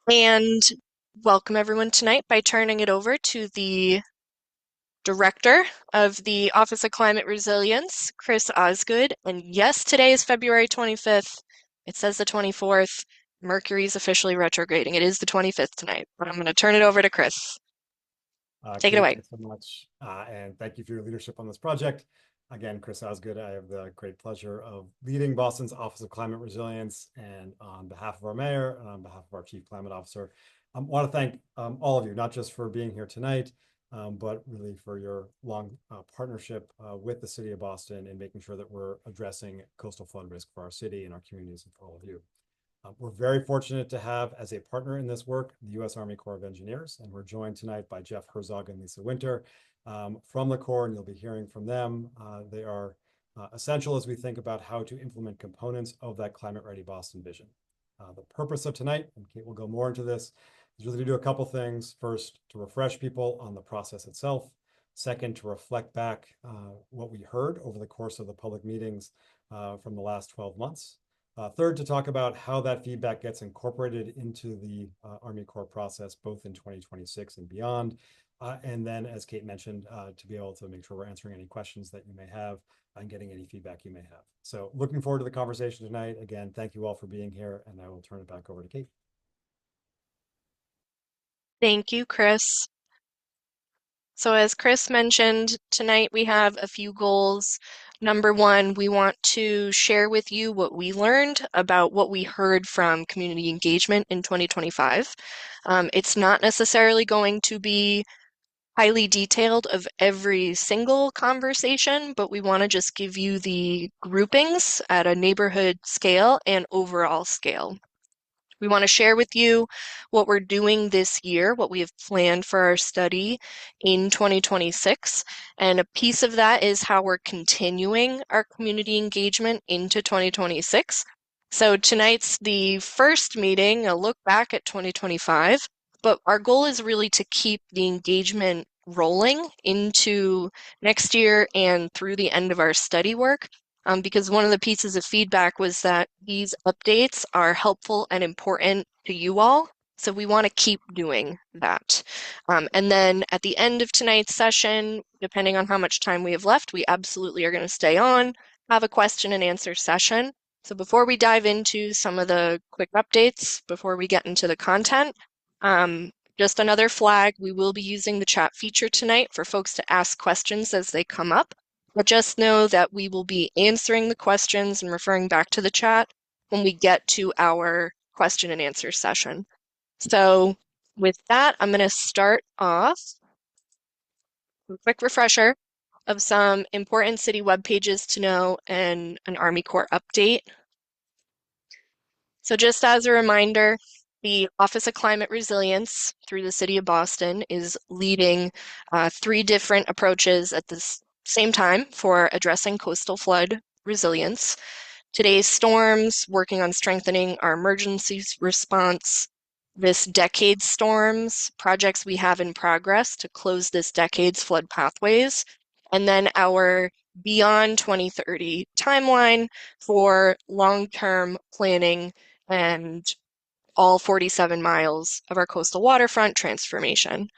And welcome everyone tonight by turning it over to the Director of the Office of Climate Resilience, Chris Osgood. And yes, today is February 25th. It says the 24th. Mercury's officially retrograding. It is the 25th tonight, but I'm going to turn it over to Chris. Take it Kate, away. thanks so much. And thank you for your leadership on this project. Again, Chris Osgood, I have the great pleasure of leading Boston's Office of Climate Resilience. And on behalf of our mayor and on behalf of our chief climate officer, I want to thank all of you, not just for being here tonight, but really for your long partnership with the city of Boston in making sure that we're addressing coastal flood risk for our city and our communities and for all of you. We're very fortunate to have as a partner in this work the U.S. Army Corps of Engineers, and we're joined tonight by Jeff Herzog and Lisa Winter from the Corps, and you'll be hearing from them. They are essential as we think about how to implement components of that climate-ready Boston vision. The purpose of tonight, and Kate will go more into this, is really to do a couple things. First, to refresh people on the process itself. Second, to reflect back what we heard over the course of the public meetings from the last 12 months. Third, to talk about how that feedback gets incorporated into the Army Corps process, both in 2026 and beyond. And then, as Kate mentioned, to be able to make sure we're answering any questions that you may have and getting any feedback you may have. So looking forward to the conversation tonight. Again, thank you all for being here, and I will turn it back over to Kate. Thank you, Chris. So as Chris mentioned, tonight we have a few goals. Number one, we want to share with you what we learned about what we heard from community engagement in 2025. It's not necessarily going to be highly detailed of every single conversation, but we want to just give you the groupings at a neighborhood scale and overall scale. We want to share with you what we're doing this year, what we have planned for our study in 2026. And a piece of that is how we're continuing our community engagement into 2026. So tonight's the first meeting, a look back at 2025, but our goal is really to keep the engagement rolling into next year and through the end of our study work because one of the pieces of feedback was that these updates are helpful and important to you all. So we want to keep doing that. And then at the end of tonight's session, depending on how much time we have left, we absolutely are going to stay on, have a question and answer session. So before we dive into some of the quick updates, before we get into the content, just another flag, we will be using the chat feature tonight for folks to ask questions as they come up. But just know that we will be answering the questions and referring back to the chat when we get to our question and answer session. So with that, I'm going to start off with a quick refresher of some important city web pages to know and an Army Corps update. So just as a reminder, the Office of Climate Resilience through the City of Boston is leading three different approaches at the same time for addressing coastal flood resilience. Today's storms, working on strengthening our emergency response, this decade's storms, projects we have in progress to close this decade's flood pathways, and then our beyond 2030 timeline for long-term planning and all 47 miles of our coastal waterfront transformation.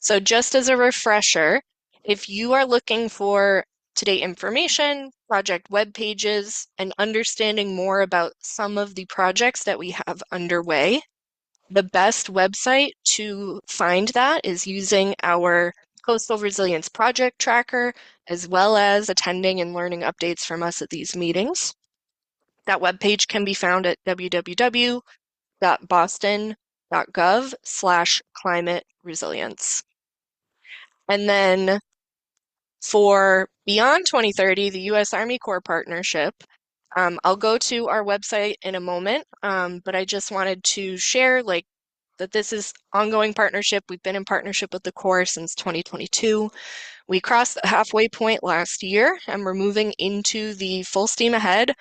So just as a refresher, if you are looking for today information, project web pages, and understanding more about some of the projects that we have underway, the best website to find that is using our Coastal Resilience Project Tracker, as well as attending and learning updates from us at these meetings. That webpage can be found at www.boston.gov/climate resilience. And then for Beyond 2030, the U.S. Army Corps partnership, I'll go to our website in a moment, but I just wanted to share that this is ongoing partnership. We've been in partnership with the Corps since 2022. We crossed the halfway point last year, and we're moving into the full steam ahead,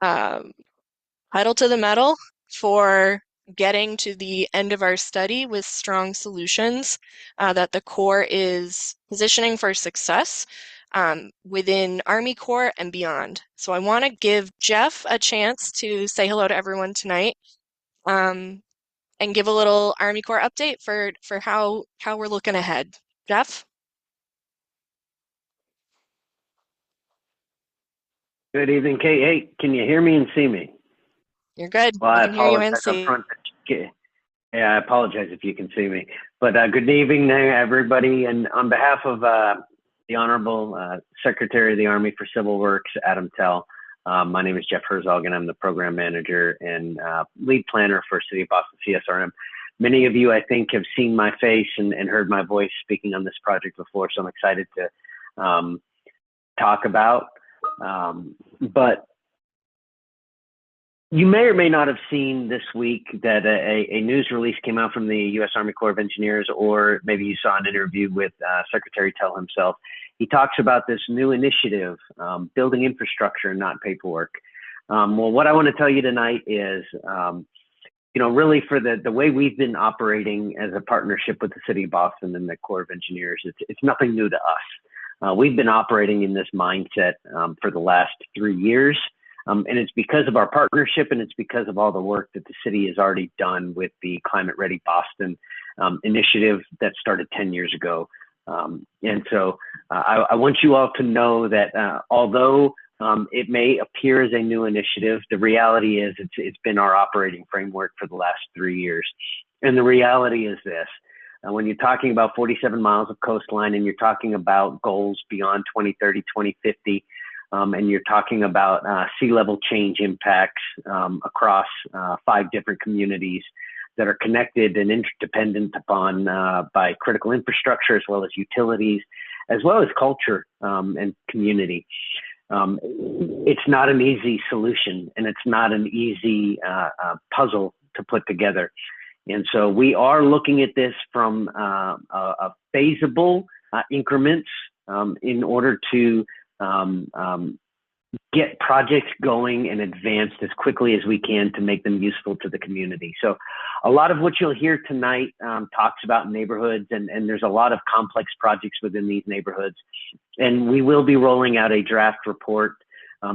pedal to the metal for getting to the end of our study with strong solutions that the Corps is positioning for success within Army Corps and beyond. So I want to give Jeff a chance to say hello to everyone tonight. and give a little Army Corps update for how we're looking ahead. Jeff, Good evening, Kate. Hey, can you hear me and see me? you're good. Well, We I can hear you apologize and up see. front. Yeah, I apologize if you can see me. But good evening, everybody. And on behalf of the Honorable Secretary of the Army for Civil Works, Adam Tell, my name is Jeff Herzog, and I'm the Program Manager and Lead Planner for City of Boston CSRM. Many of you, I think, have seen my face and heard my voice speaking on this project before, so I'm excited to talk about. But you may or may not have seen this week that a news release came out from the U.S. Army Corps of Engineers, or maybe you saw an interview with Secretary Tell himself. He talks about this new initiative, building infrastructure, not paperwork. Well, what I want to tell you tonight is, really for the way we've been operating as a partnership with the City of Boston and the Corps of Engineers, it's nothing new to us. We've been operating in this mindset for the last 3 years. And it's because of our partnership, and it's because of all the work that the city has already done with the Climate Ready Boston initiative that started 10 years ago. And so I want you all to know that although it may appear as a new initiative, the reality is it's been our operating framework for the last 3 years. And the reality is this. When you're talking about 47 miles of coastline, and you're talking about goals beyond 2030, 2050, and you're talking about sea level change impacts across 5 different communities that are connected and interdependent upon by critical infrastructure, as well as utilities, as well as culture and community. It's not an easy solution, and it's not an easy puzzle to put together. And so we are looking at this from a phasable increments in order to get projects going and advanced as quickly as we can to make them useful to the community. So a lot of what you'll hear tonight talks about neighborhoods, and there's a lot of complex projects within these neighborhoods. And we will be rolling out a draft report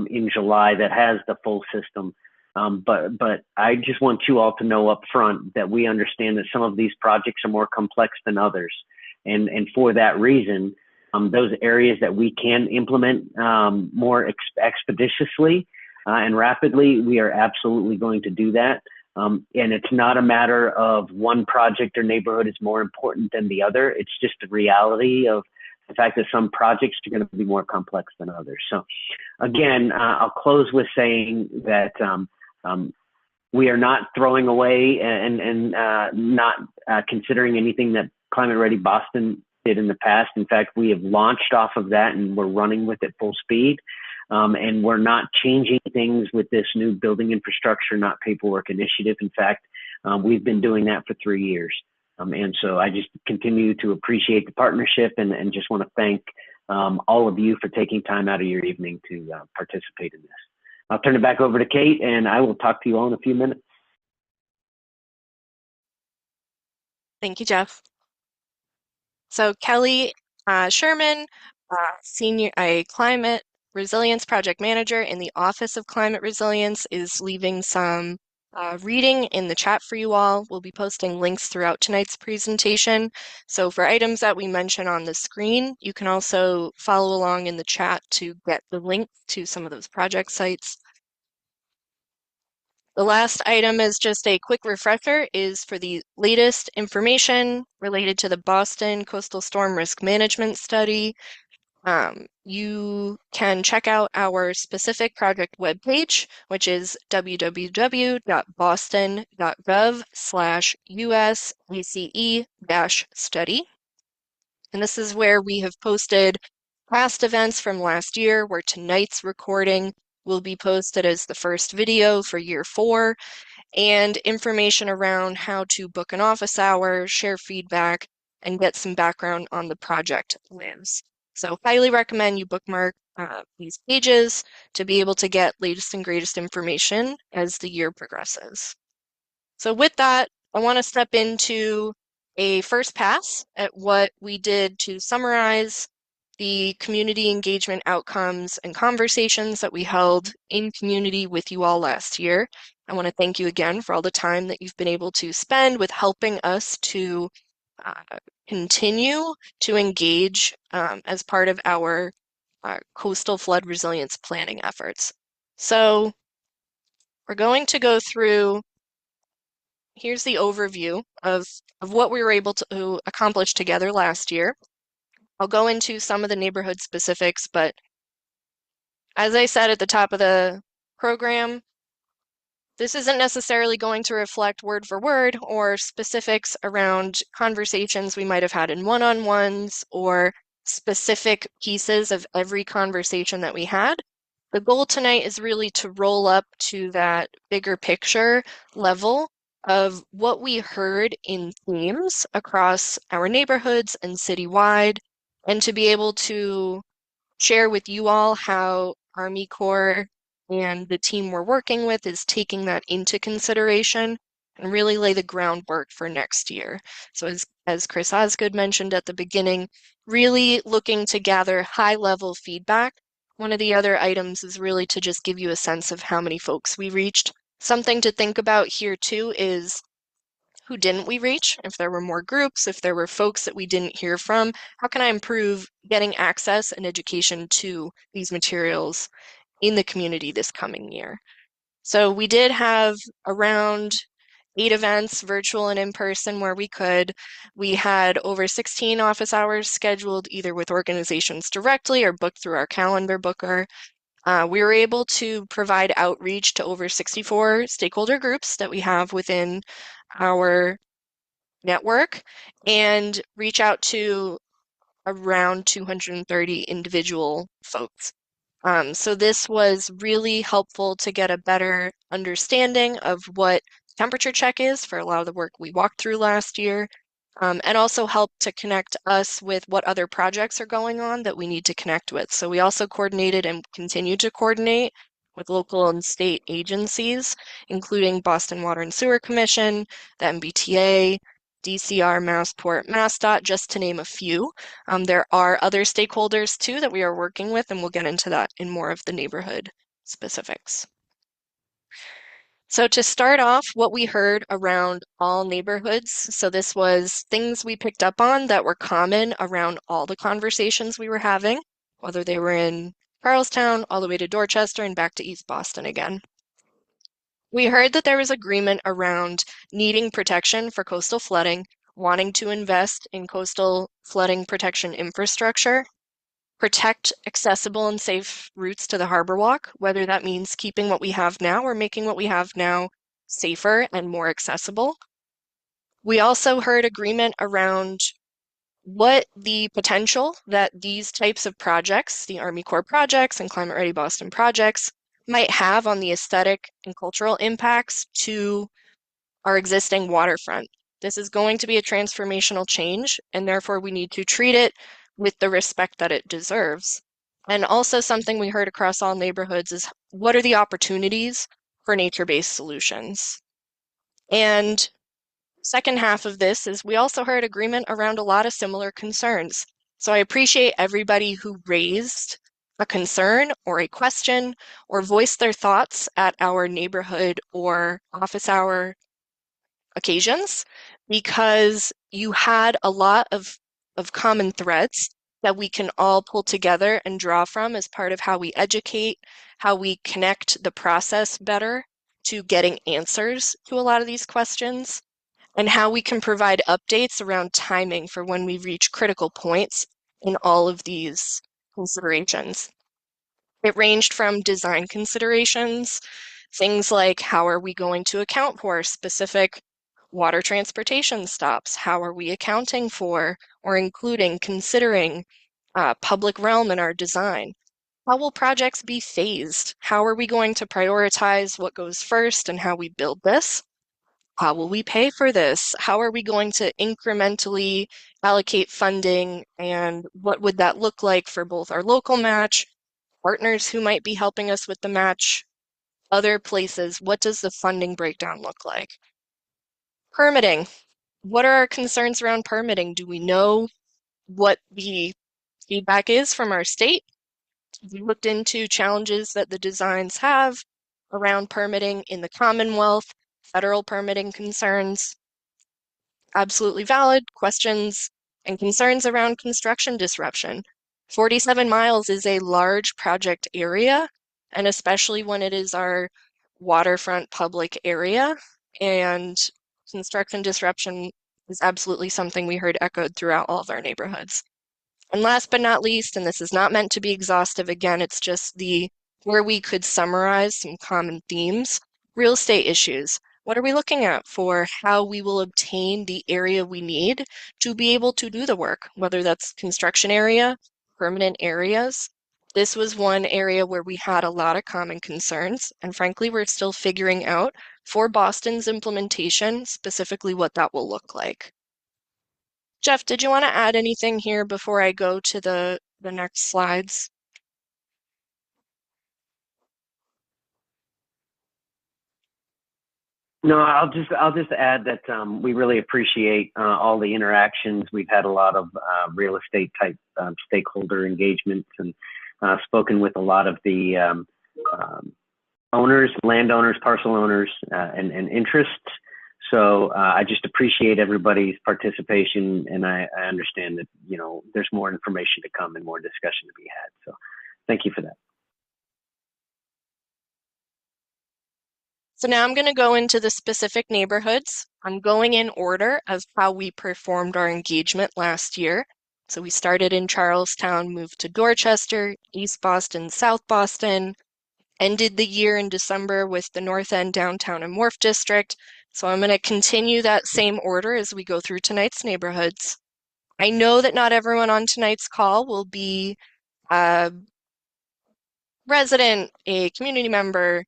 in July that has the full system. But I just want you all to know up front that we understand that some of these projects are more complex than others. And for that reason, those areas that we can implement more expeditiously and rapidly, we are absolutely going to do that. And it's not a matter of one project or neighborhood is more important than the other. It's just the reality of the fact that some projects are going to be more complex than others. So again, I'll close with saying that we are not throwing away and not considering anything that Climate Ready Boston did in the past. In fact, we have launched off of that, and we're running with it full speed. And we're not changing things with this new building infrastructure, not paperwork initiative. In fact, we've been doing that for 3 years. And so I just continue to appreciate the partnership and just want to thank all of you for taking time out of your evening to participate in this. I'll turn it back over to Kate, and I will talk to you all in a few minutes. Thank you, Jeff. So Kelly Sherman, a climate resilience project manager in the Office of Climate Resilience, is leaving some reading in the chat for you all. We'll be posting links throughout tonight's presentation. So for items that we mention on the screen, you can also follow along in the chat to get the link to some of those project sites. The last item is just a quick refresher is for the latest information related to the Boston Coastal Storm Risk Management Study. You can check out our specific project webpage, which is www.boston.gov/USACE-study. And this is where we have posted past events from last year, where tonight's recording will be posted as the first video for year 4, and information around how to book an office hour, share feedback, and get some background on the project lives. So highly recommend you bookmark these pages to be able to get latest and greatest information as the year progresses. So with that, I want to step into a first pass at what we did to summarize the community engagement outcomes and conversations that we held in community with you all last year. I want to thank you again for all the time that you've been able to spend with helping us to continue to engage as part of our coastal flood resilience planning efforts. So we're going to go through, here's the overview of what we were able to accomplish together last year. I'll go into some of the neighborhood specifics, but as I said at the top of the program, this isn't necessarily going to reflect word for word or specifics around conversations we might have had in one-on-ones or specific pieces of every conversation that we had. The goal tonight is really to roll up to that bigger picture level of what we heard in themes across our neighborhoods and citywide, and to be able to share with you all how Army Corps and the team we're working with is taking that into consideration and really lay the groundwork for next year. So as Chris Osgood mentioned at the beginning, really looking to gather high-level feedback. One of the other items is really to just give you a sense of how many folks we reached. Something to think about here too is who didn't we reach? If there were more groups, if there were folks that we didn't hear from, how can I improve getting access and education to these materials in the community this coming year? So we did have around 8 events, virtual and in person, where we could. We had over 16 office hours scheduled either with organizations directly or booked through our calendar booker. We were able to provide outreach to over 64 stakeholder groups that we have within our network and reach out to around 230 individual folks. So this was really helpful to get a better understanding of what temperature check is for a lot of the work we walked through last year, and also help to connect us with what other projects are going on that we need to connect with. So we also coordinated and continue to coordinate with local and state agencies, including Boston Water and Sewer Commission, the MBTA, DCR, Massport, MassDOT, just to name a few. There are other stakeholders too that we are working with, and we'll get into that in more of the neighborhood specifics. So to start off, what we heard around all neighborhoods, so this was things we picked up on that were common around all the conversations we were having, whether they were in Charlestown, all the way to Dorchester, and back to East Boston again. We heard that there was agreement around needing protection for coastal flooding, wanting to invest in coastal flooding protection infrastructure, protect accessible and safe routes to the harbor walk, whether that means keeping what we have now or making what we have now safer and more accessible. We also heard agreement around what the potential that these types of projects, the Army Corps projects and Climate Ready Boston projects, might have on the aesthetic and cultural impacts to our existing waterfront. This is going to be a transformational change, and therefore we need to treat it with the respect that it deserves. And also something we heard across all neighborhoods is what are the opportunities for nature-based solutions? And second half of this is we also heard agreement around a lot of similar concerns. So I appreciate everybody who raised a concern or a question or voiced their thoughts at our neighborhood or office hour occasions, because you had a lot of common threads that we can all pull together and draw from as part of how we educate, how we connect the process better to getting answers to a lot of these questions, and how we can provide updates around timing for when we reach critical points in all of these considerations. It ranged from design considerations, things like how are we going to account for specific water transportation stops? How are we accounting for or including, considering public realm in our design? How will projects be phased? How are we going to prioritize what goes first and how we build this? How will we pay for this? How are we going to incrementally allocate funding, and what would that look like for both our local match, partners who might be helping us with the match, other places? What does the funding breakdown look like? Permitting. What are our concerns around permitting? Do we know what the Feedback is from our state. We looked into challenges that the designs have around permitting in the Commonwealth, federal permitting concerns, absolutely valid questions and concerns around construction disruption. 47 miles is a large project area, and especially when it is our waterfront public area, and construction disruption is absolutely something we heard echoed throughout all of our neighborhoods. And last but not least, and this is not meant to be exhaustive, again, it's just the where we could summarize some common themes. Real estate issues. What are we looking at for how we will obtain the area we need to be able to do the work, whether that's construction area, permanent areas? This was one area where we had a lot of common concerns, and frankly, we're still figuring out for Boston's implementation, specifically what that will look like. Jeff, did you want to add anything here before I go to the next slides? No, I'll just add that we really appreciate all the interactions. We've had a lot of real estate type stakeholder engagements and spoken with a lot of the owners, landowners, parcel owners, and interests. So I just appreciate everybody's participation, and I understand that there's more information to come and more discussion to be had. So thank you for that. So now I'm going to go into the specific neighborhoods. I'm going in order of how we performed our engagement last year. So we started in Charlestown, moved to Dorchester, East Boston, South Boston, ended the year in December with the North End, Downtown, and Wharf District. So I'm going to continue that same order as we go through tonight's neighborhoods. I know that not everyone on tonight's call will be a resident, a community member,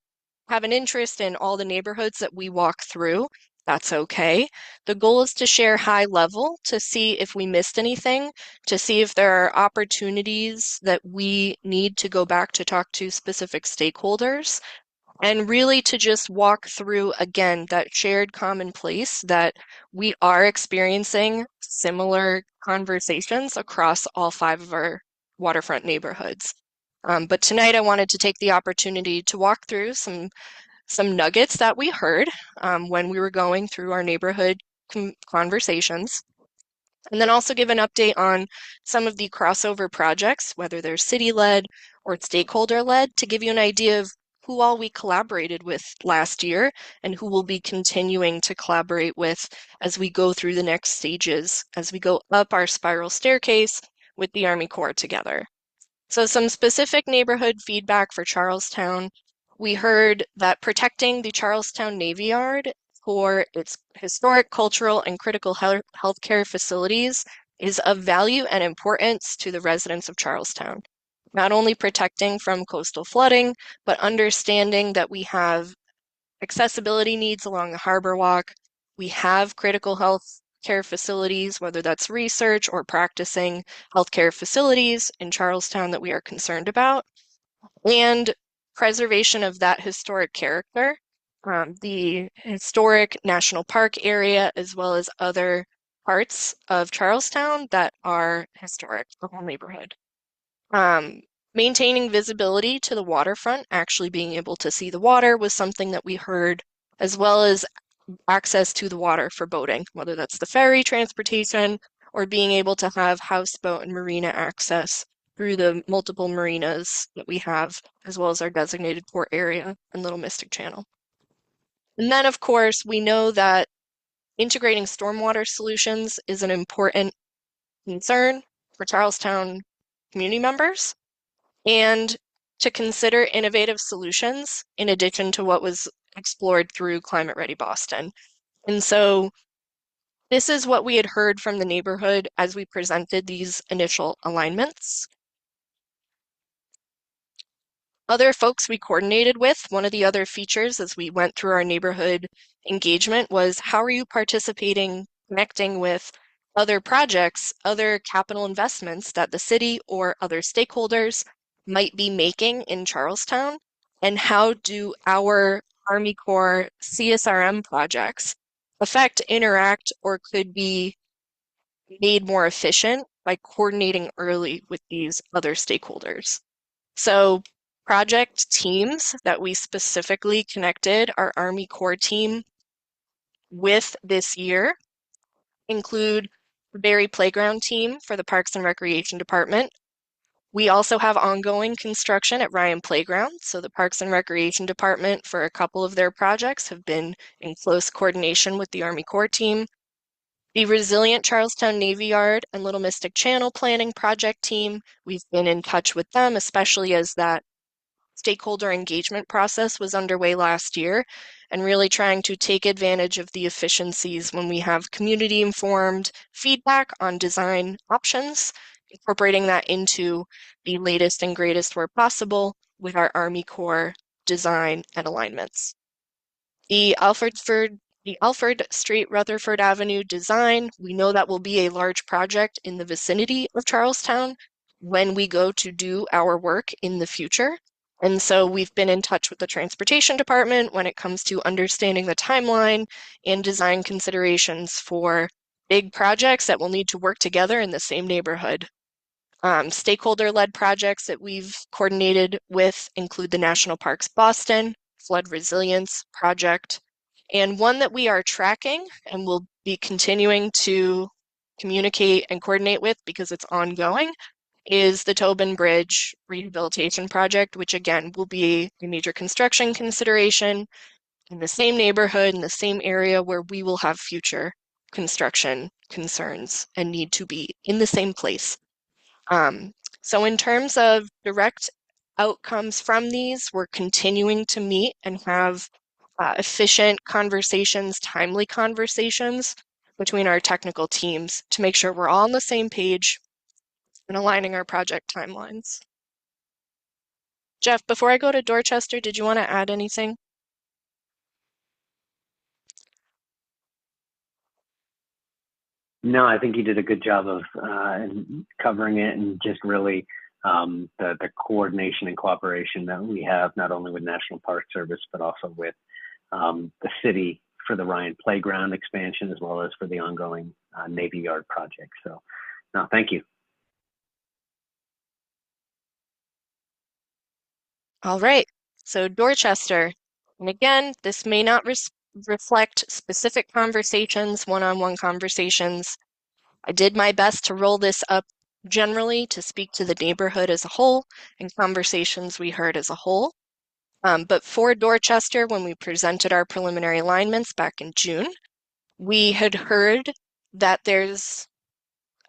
have an interest in all the neighborhoods that we walk through. That's okay. The goal is to share high level to see if we missed anything, to see if there are opportunities that we need to go back to talk to specific stakeholders, and really to just walk through again that shared common place that we are experiencing similar conversations across all 5 of our waterfront neighborhoods. But tonight I wanted to take the opportunity to walk through some nuggets that we heard when we were going through our neighborhood conversations, and then also give an update on some of the crossover projects, whether they're city-led or stakeholder-led, to give you an idea of who all we collaborated with last year and who we'll be continuing to collaborate with as we go through the next stages, as we go up our spiral staircase with the Army Corps together. So some specific neighborhood feedback for Charlestown. We heard that protecting the Charlestown Navy Yard for its historic, cultural, and critical healthcare facilities is of value and importance to the residents of Charlestown. Not only protecting from coastal flooding, but understanding that we have accessibility needs along the Harbor Walk. We have critical health care facilities, whether that's research or practicing healthcare facilities in Charlestown that we are concerned about, and preservation of that historic character, the historic national park area, as well as other parts of Charlestown that are historic, the whole neighborhood. Maintaining visibility to the waterfront, actually being able to see the water was something that we heard, as well as access to the water for boating, whether that's the ferry transportation or being able to have houseboat and marina access through the multiple marinas that we have, as well as our designated port area and Little Mystic Channel. And then, of course, we know that integrating stormwater solutions is an important concern for Charlestown community members, and to consider innovative solutions in addition to what was explored through Climate Ready Boston. And so this is what we had heard from the neighborhood as we presented these initial alignments. Other folks we coordinated with, one of the other features as we went through our neighborhood engagement was, how are you participating, connecting with other projects, other capital investments that the city or other stakeholders might be making in Charlestown? And how do our Army Corps CSRM projects affect, interact, or could be made more efficient by coordinating early with these other stakeholders. So project teams that we specifically connected our Army Corps team with this year include the Berry Playground team for the Parks and Recreation Department. We also have ongoing construction at Ryan Playground, so the Parks and Recreation Department for a couple of their projects have been in close coordination with the Army Corps team. The Resilient Charlestown Navy Yard and Little Mystic Channel Planning Project team, we've been in touch with them, especially as that stakeholder engagement process was underway last year, and really trying to take advantage of the efficiencies when we have community informed feedback on design options, incorporating that into the latest and greatest where possible with our Army Corps design and alignments. The Alfred Street Rutherford Avenue design, we know that will be a large project in the vicinity of Charlestown when we go to do our work in the future. And so we've been in touch with the transportation department when it comes to understanding the timeline and design considerations for big projects that will need to work together in the same neighborhood. Stakeholder-led projects that we've coordinated with include the National Parks Boston Flood Resilience Project, and one that we are tracking and will be continuing to communicate and coordinate with because it's ongoing is the Tobin Bridge Rehabilitation Project, which again will be a major construction consideration in the same neighborhood, in the same area where we will have future construction concerns and need to be in the same place. So in terms of direct outcomes from these, we're continuing to meet and have efficient conversations, timely conversations between our technical teams to make sure we're all on the same page and aligning our project timelines. Jeff, before I go to Dorchester, did you want to add anything? No, I think you did a good job of covering it, and just really the coordination and cooperation that we have not only with National Park Service but also with the city for the Ryan Playground expansion as well as for the ongoing Navy Yard project. So, no, thank you. All right, so Dorchester, and again, this may not reflect specific conversations, one-on-one conversations. I did my best to roll this up generally to speak to the neighborhood as a whole and conversations we heard as a whole. But for Dorchester, when we presented our preliminary alignments back in June, we had heard that there's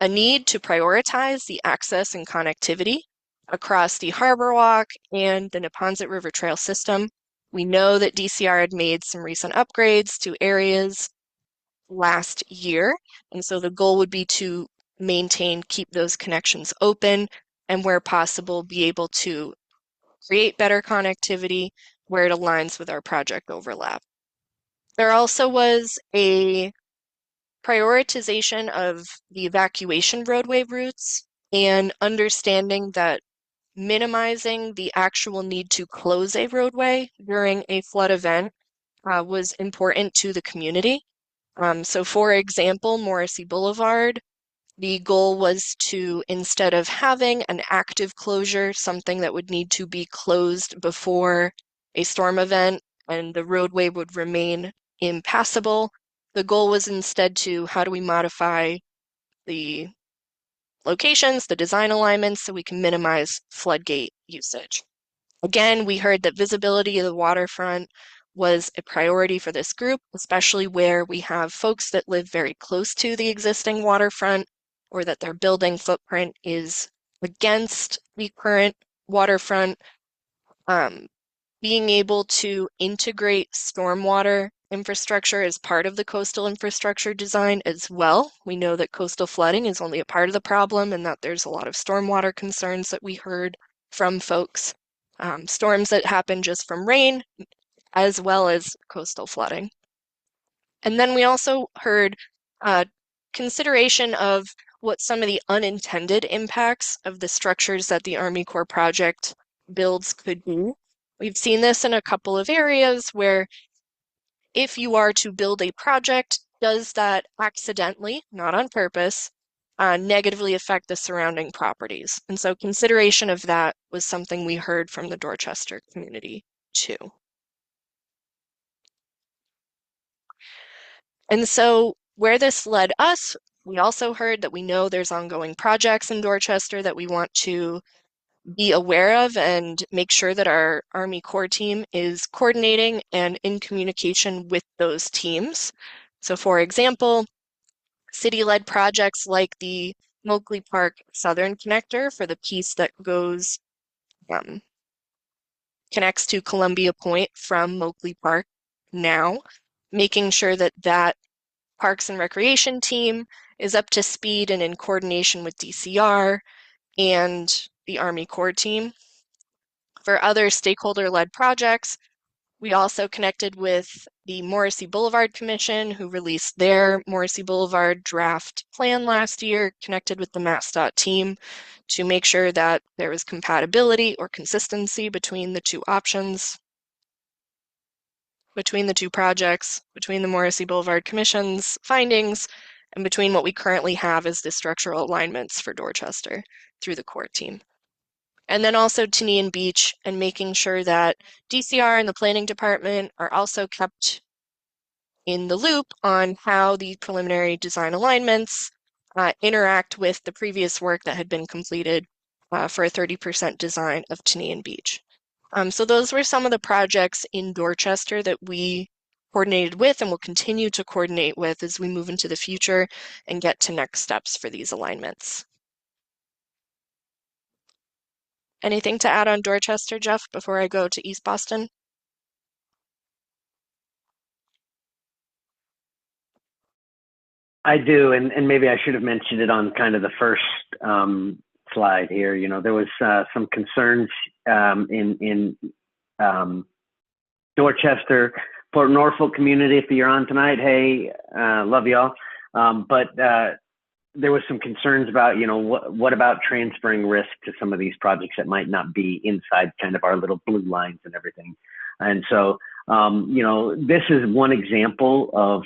a need to prioritize the access and connectivity across the Harbor Walk and the Neponset River Trail system. We know that DCR had made some recent upgrades to areas last year, and so the goal would be to keep those connections open, and where possible, be able to create better connectivity where it aligns with our project overlap. There also was a prioritization of the evacuation roadway routes and understanding that minimizing the actual need to close a roadway during a flood event was important to the community. So for example, Morrissey Boulevard, the goal was to, instead of having an active closure, something that would need to be closed before a storm event and the roadway would remain impassable, the goal was instead to how do we modify the locations, the design alignments, so we can minimize floodgate usage. Again, we heard that visibility of the waterfront was a priority for this group, especially where we have folks that live very close to the existing waterfront or that their building footprint is against the current waterfront. Being able to integrate stormwater infrastructure as part of the coastal infrastructure design as well. We know that coastal flooding is only a part of the problem and that there's a lot of stormwater concerns that we heard from folks. Storms that happen just from rain, as well as coastal flooding. And then we also heard consideration of what some of the unintended impacts of the structures that the Army Corps project builds could be. We've seen this in a couple of areas where if you are to build a project, does that accidentally, not on purpose, negatively affect the surrounding properties. And so consideration of that was something we heard from the Dorchester community too. And so where this led us, we also heard that we know there's ongoing projects in Dorchester that we want to be aware of and make sure that our Army Corps team is coordinating and in communication with those teams. So for example, city-led projects like the Moakley Park Southern Connector for the piece that goes connects to Columbia Point from Moakley Park now, making sure that that Parks and Recreation team is up to speed and in coordination with DCR and the Army Corps team. For other stakeholder-led projects, we also connected with the Morrissey Boulevard Commission, who released their Morrissey Boulevard draft plan last year, connected with the MassDOT team to make sure that there was compatibility or consistency between the two options, between the two projects, between the Morrissey Boulevard Commission's findings, and between what we currently have as the structural alignments for Dorchester through the core team. And then also Tinian Beach and making sure that DCR and the planning department are also kept in the loop on how the preliminary design alignments interact with the previous work that had been completed for a 30% design of Tinian Beach. So those were some of the projects in Dorchester that we coordinated with and will continue to coordinate with as we move into the future and get to next steps for these alignments. Anything to add on Dorchester, Jeff, before I go to East Boston? I do, and maybe I should have mentioned it on kind of the first slide here. You know, there was some concerns in Dorchester, Port Norfolk community. If you're on tonight, hey, love y'all. But there was some concerns about, you know, what about transferring risk to some of these projects that might not be inside kind of our little blue lines and everything. And so, you know, this is one example of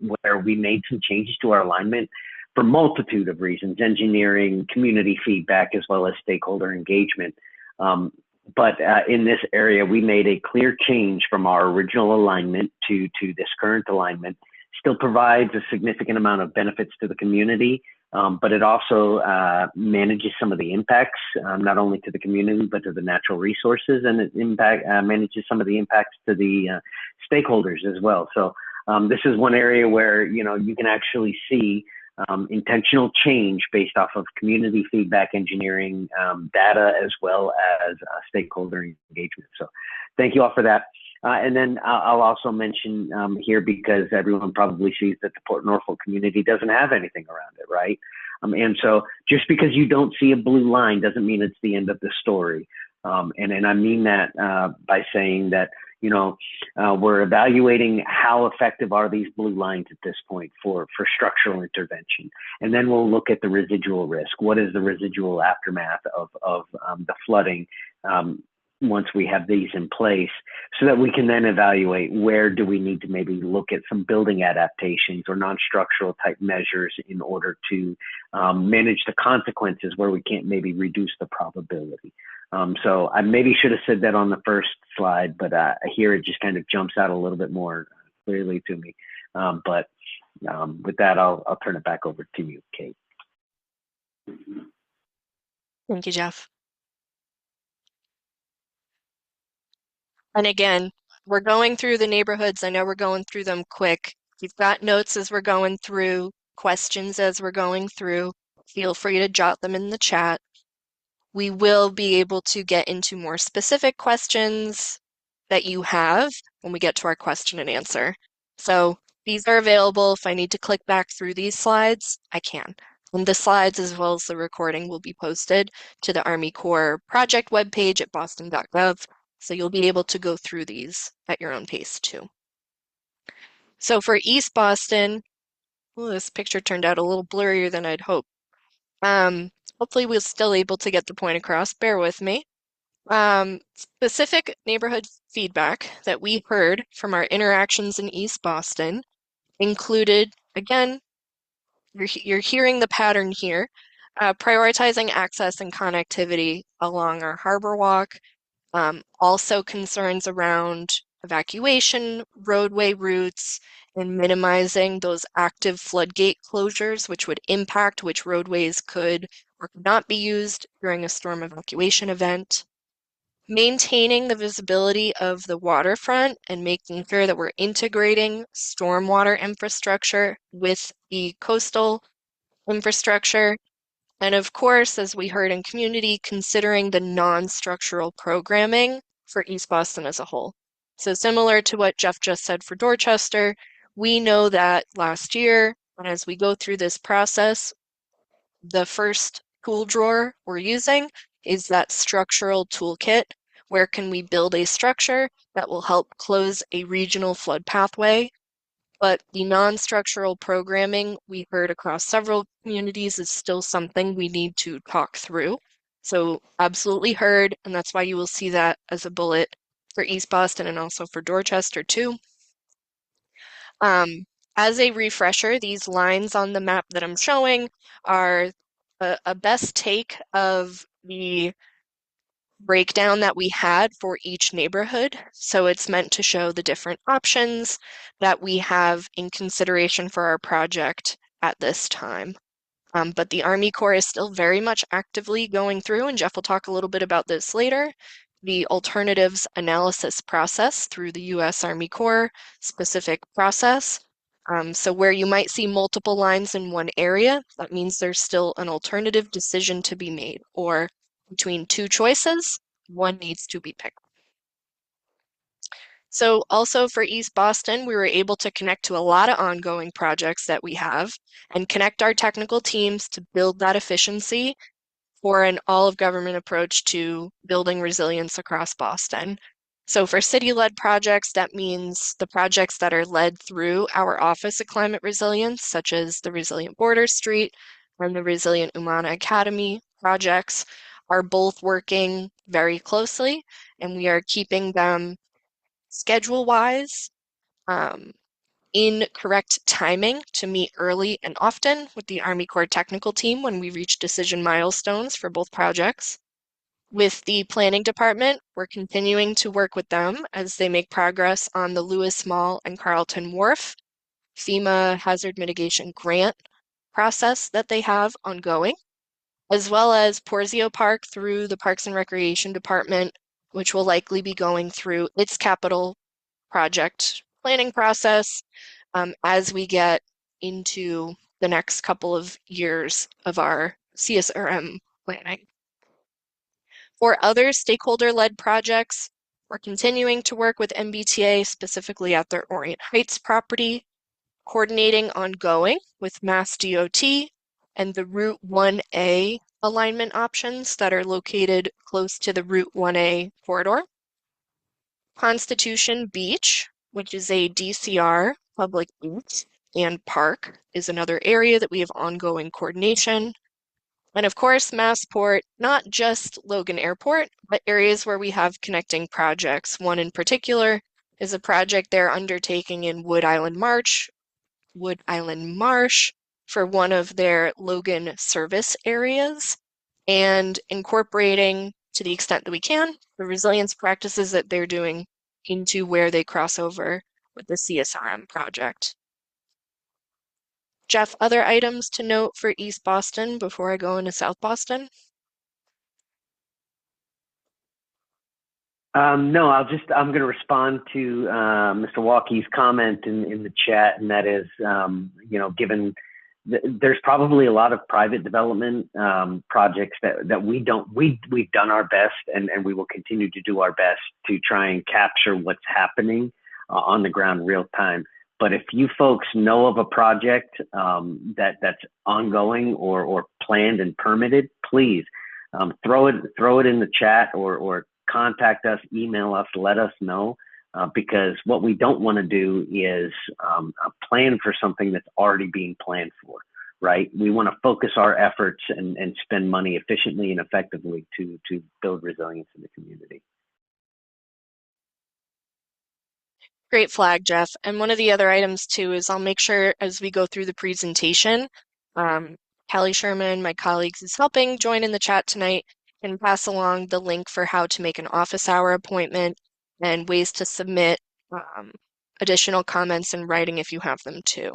where we made some changes to our alignment for multitude of reasons, engineering, community feedback, as well as stakeholder engagement. But in this area, we made a clear change from our original alignment to this current alignment. Still provides a significant amount of benefits to the community, but it also manages some of the impacts, not only to the community, but to the natural resources, and it manages some of the impacts to the stakeholders as well. So this is one area where, you know, you can actually see intentional change based off of community feedback, engineering, data, as well as stakeholder engagement. So thank you all for that. And then I'll also mention here, because everyone probably sees that the Port Norfolk community doesn't have anything around it, right? And so just because you don't see a blue line doesn't mean it's the end of the story. And I mean that by saying that, you know, we're evaluating how effective are these blue lines at this point for structural intervention. And then we'll look at the residual risk. What is the residual aftermath of the flooding once we have these in place, so that we can then evaluate where do we need to maybe look at some building adaptations or non-structural type measures in order to manage the consequences where we can't maybe reduce the probability. So I maybe should have said that on the first slide, but here it just kind of jumps out a little bit more clearly to me. But with that, I'll turn it back over to you, Kate. Thank you, Jeff. And again, we're going through the neighborhoods. I know we're going through them quick. If you've got notes as we're going through, questions as we're going through, feel free to jot them in the chat. We will be able to get into more specific questions that you have when we get to our question and answer. So these are available. If I need to click back through these slides, I can. And the slides, as well as the recording, will be posted to the Army Corps project webpage at boston.gov. So you'll be able to go through these at your own pace too. So for East Boston, ooh, this picture turned out a little blurrier than I'd hoped. Hopefully we're still able to get the point across. Bear with me. Specific neighborhood feedback that we heard from our interactions in East Boston included, again, you're hearing the pattern here. Prioritizing access and connectivity along our harbor walk. Also concerns around evacuation, roadway routes, and minimizing those active floodgate closures, which would impact which roadways could or could not be used during a storm evacuation event. Maintaining the visibility of the waterfront and making sure that we're integrating stormwater infrastructure with the coastal infrastructure. And of course, as we heard in community, considering the non-structural programming for East Boston as a whole. So similar to what Jeff just said for Dorchester, we know that last year, and as we go through this process, the first tool drawer we're using is that structural toolkit. Where can we build a structure that will help close a regional flood pathway? But the non-structural programming we heard across several communities is still something we need to talk through. So absolutely heard, and that's why you will see that as a bullet for East Boston and also for Dorchester too. As a refresher, these lines on the map that I'm showing are a best take of the breakdown that we had for each neighborhood. So it's meant to show the different options that we have in consideration for our project at this time. But the Army Corps is still very much actively going through, and Jeff will talk a little bit about this later, the alternatives analysis process through the U.S. Army Corps specific process. So where you might see multiple lines in one area, that means there's still an alternative decision to be made, or between two choices, one needs to be picked. So also for East Boston, we were able to connect to a lot of ongoing projects that we have and connect our technical teams to build that efficiency for an all-of-government approach to building resilience across Boston. So for city-led projects, that means the projects that are led through our Office of Climate Resilience, such as the Resilient Border Street and the Resilient Umana Academy projects, are both working very closely, and we are keeping them schedule-wise in correct timing to meet early and often with the Army Corps technical team when we reach decision milestones for both projects. With the planning department, we're continuing to work with them as they make progress on the Lewis Mall and Carlton Wharf FEMA hazard mitigation grant process that they have ongoing, as well as Porzio Park through the Parks and Recreation Department, which will likely be going through its capital project planning process as we get into the next couple of years of our CSRM planning. For other stakeholder-led projects, we're continuing to work with MBTA, specifically at their Orient Heights property, coordinating ongoing with Mass DOT and the Route 1A alignment options that are located close to the Route 1A corridor. Constitution Beach, which is a DCR public beach and park, is another area that we have ongoing coordination. And of course, Massport, not just Logan Airport, but areas where we have connecting projects. One in particular is a project they're undertaking in Wood Island Marsh for one of their Logan service areas and incorporating, to the extent that we can, the resilience practices that they're doing into where they cross over with the CSRM project. Jeff, other items to note for East Boston before I go into South Boston? No, I'm going to respond to Mr. Walkey's comment in the chat, and that is, given there's probably a lot of private development projects that we've done our best, and we will continue to do our best to try and capture what's happening on the ground real time. But if you folks know of a project that's ongoing or planned and permitted, please throw it in the chat or contact us, email us, let us know, because what we don't want to do is plan for something that's already being planned for, right? We want to focus our efforts and spend money efficiently and effectively to build resilience in the community. Great flag, Jeff. And one of the other items too is I'll make sure as we go through the presentation Um, Kelly Sherman, my colleagues, is helping join in the chat tonight and pass along the link for how to make an office hour appointment and ways to submit additional comments in writing if you have them too.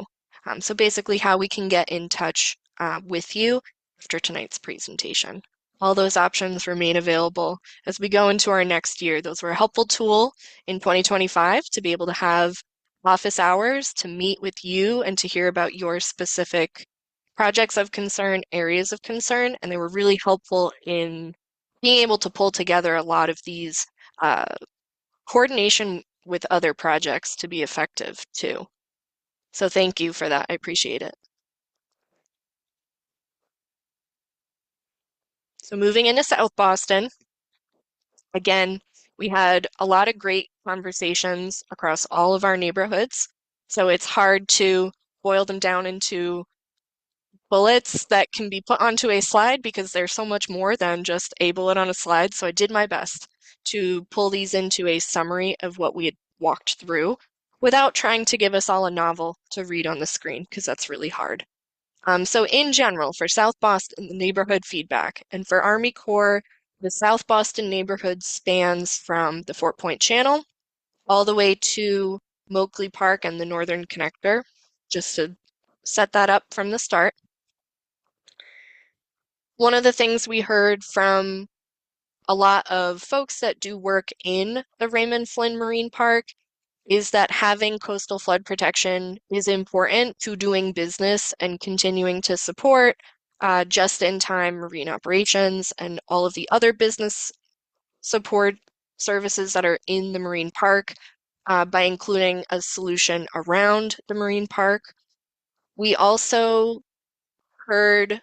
So basically how we can get in touch with you after tonight's presentation. All those options remain available as we go into our next year. Those were a helpful tool in 2025 to be able to have office hours to meet with you and to hear about your specific projects of concern, areas of concern, and they were really helpful in being able to pull together a lot of these uh, coordination with other projects to be effective too. So thank you for that. I appreciate it. So moving into South Boston, again, we had a lot of great conversations across all of our neighborhoods. So it's hard to boil them down into bullets that can be put onto a slide because there's so much more than just a bullet on a slide. So I did my best to pull these into a summary of what we had walked through without trying to give us all a novel to read on the screen because that's really hard. So in general, for South Boston, the neighborhood feedback, and for Army Corps, the South Boston neighborhood spans from the Fort Point Channel all the way to Moakley Park and the Northern Connector, just to set that up from the start. One of the things we heard from a lot of folks that do work in the Raymond Flynn Marine Park is that having coastal flood protection is important to doing business and continuing to support just-in-time marine operations and all of the other business support services that are in the marine park by including a solution around the marine park. We also heard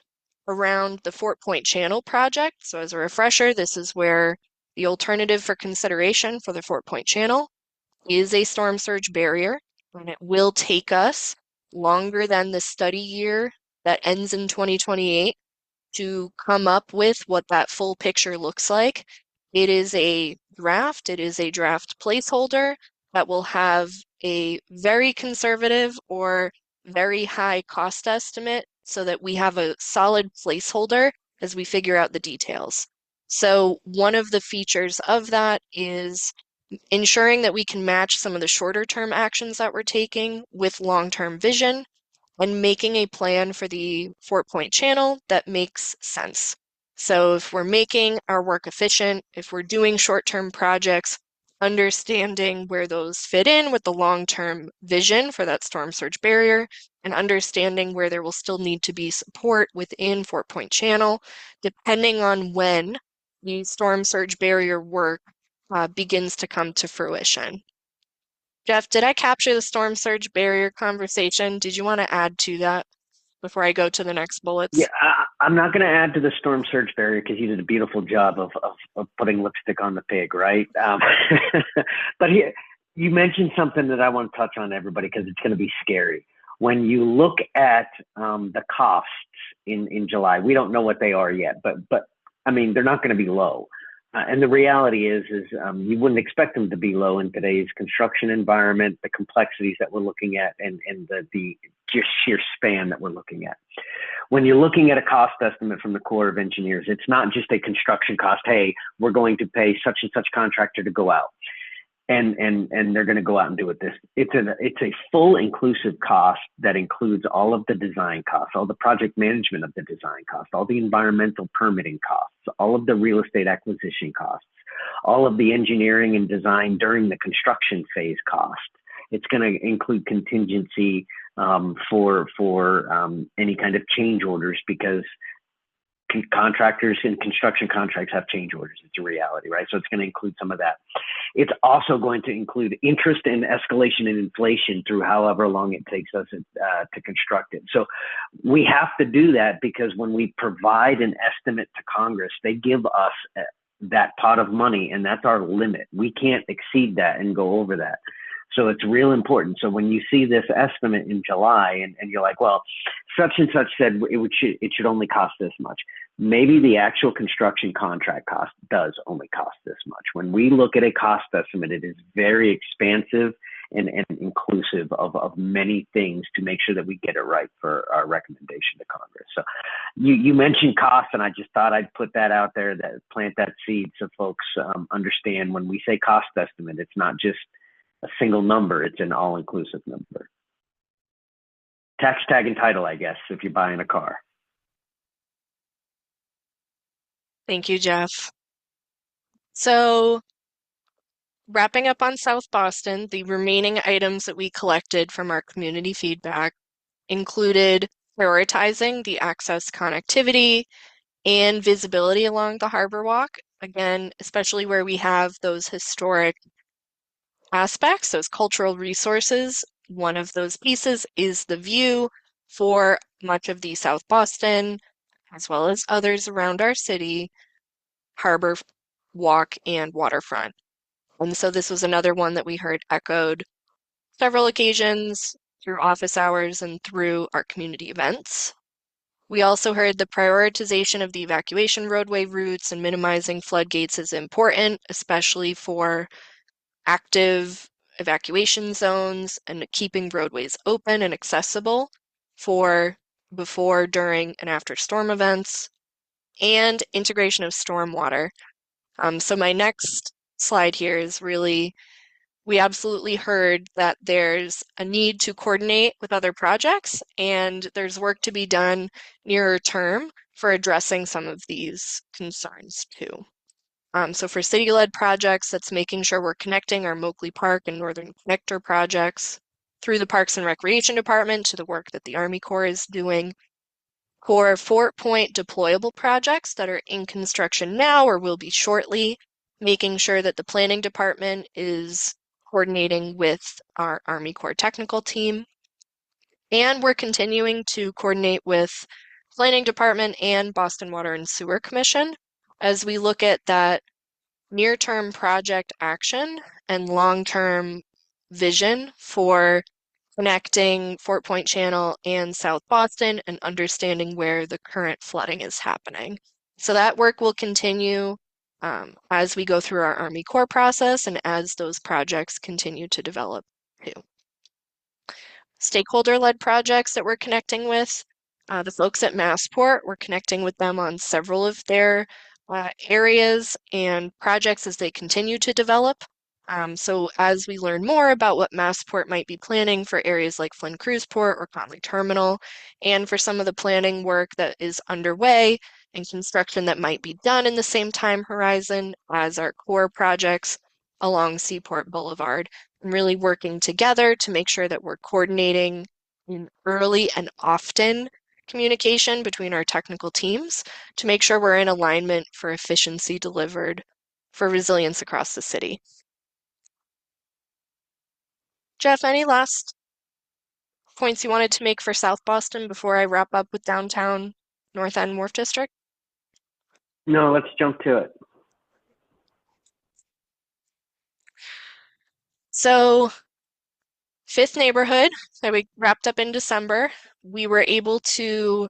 around the Fort Point Channel project. So as a refresher, this is where the alternative for consideration for the Fort Point Channel is a storm surge barrier, and it will take us longer than the study year that ends in 2028 to come up with what that full picture looks like. It is a draft placeholder that will have a very conservative or very high cost estimate so that we have a solid placeholder as we figure out the details. So one of the features of that is ensuring that we can match some of the shorter term actions that we're taking with long-term vision and making a plan for the Fort Point Channel that makes sense. So if we're making our work efficient, if we're doing short-term projects, understanding where those fit in with the long-term vision for that storm surge barrier, and understanding where there will still need to be support within Fort Point Channel, depending on when the storm surge barrier work begins to come to fruition. Jeff, did I capture the storm surge barrier conversation? Did you want to add to that before I go to the next bullets? Yeah, I'm not going to add to the storm surge barrier because you did a beautiful job of putting lipstick on the pig, right? But here, you mentioned something that I want to touch on, everybody, because it's going to be scary. When you look at the costs in July, we don't know what they are yet, but I mean, they're not going to be low. And the reality is you wouldn't expect them to be low in today's construction environment, the complexities that we're looking at, and the just sheer span that we're looking at. When you're looking at a cost estimate from the Corps of Engineers, it's not just a construction cost. Hey, we're going to pay such and such contractor to go out, and they're going to go out and do it. It's a full inclusive cost that includes all of the design costs, all the project management of the design costs, all the environmental permitting costs, all of the real estate acquisition costs, all of the engineering and design during the construction phase cost. It's going to include contingency for any kind of change orders, because contractors and construction contracts have change orders. It's a reality, right? So it's going to include some of that. It's also going to include interest and escalation and inflation through however long it takes us to construct it. So we have to do that because when we provide an estimate to Congress, they give us that pot of money, and that's our limit. We can't exceed that and go over that. So it's real important. So when you see this estimate in July and you're like, well, such and such said it should only cost this much. Maybe the actual construction contract cost does only cost this much. When we look at a cost estimate, it is very expansive and inclusive of many things to make sure that we get it right for our recommendation to Congress. So you mentioned cost, and I just thought I'd put that out there, that plant that seed so folks understand when we say cost estimate, it's not just a single number, it's an all-inclusive number. Tax tag and title, I guess, if you're buying a car. Thank you, Jeff. So, wrapping up on South Boston, the remaining items that we collected from our community feedback included prioritizing the access connectivity and visibility along the Harbor Walk. Again, especially where we have those historic aspects, those cultural resources. One of those pieces is the view for much of the South Boston, as well as others around our city, Harbor Walk and waterfront. And so this was another one that we heard echoed several occasions through office hours and through our community events. We also heard the prioritization of the evacuation roadway routes and minimizing floodgates is important, especially for active evacuation zones and keeping roadways open and accessible for before, during, and after storm events, and integration of stormwater. So my next slide here is really, we absolutely heard that there's a need to coordinate with other projects, and there's work to be done nearer term for addressing some of these concerns too. So for city-led projects, that's making sure we're connecting our Moakley Park and Northern Connector projects through the Parks and Recreation Department to the work that the Army Corps is doing. For Fort Point deployable projects that are in construction now or will be shortly, making sure that the planning department is coordinating with our Army Corps technical team. And we're continuing to coordinate with planning department and Boston Water and Sewer Commission as we look at that near-term project action and long-term vision for connecting Fort Point Channel and South Boston and understanding where the current flooding is happening. So that work will continue as we go through our Army Corps process and as those projects continue to develop too. Stakeholder-led projects that we're connecting with, the folks at Massport, we're connecting with them on several of their areas and projects as they continue to develop. So as we learn more about what Massport might be planning for areas like Flynn Cruiseport or Conley Terminal, and for some of the planning work that is underway and construction that might be done in the same time horizon as our core projects along Seaport Boulevard, and really working together to make sure that we're coordinating in early and often communication between our technical teams to make sure we're in alignment for efficiency delivered for resilience across the city. Jeff, any last points you wanted to make for South Boston before I wrap up with downtown North End Wharf District? No, let's jump to it. So, fifth neighborhood that we wrapped up in December, we were able to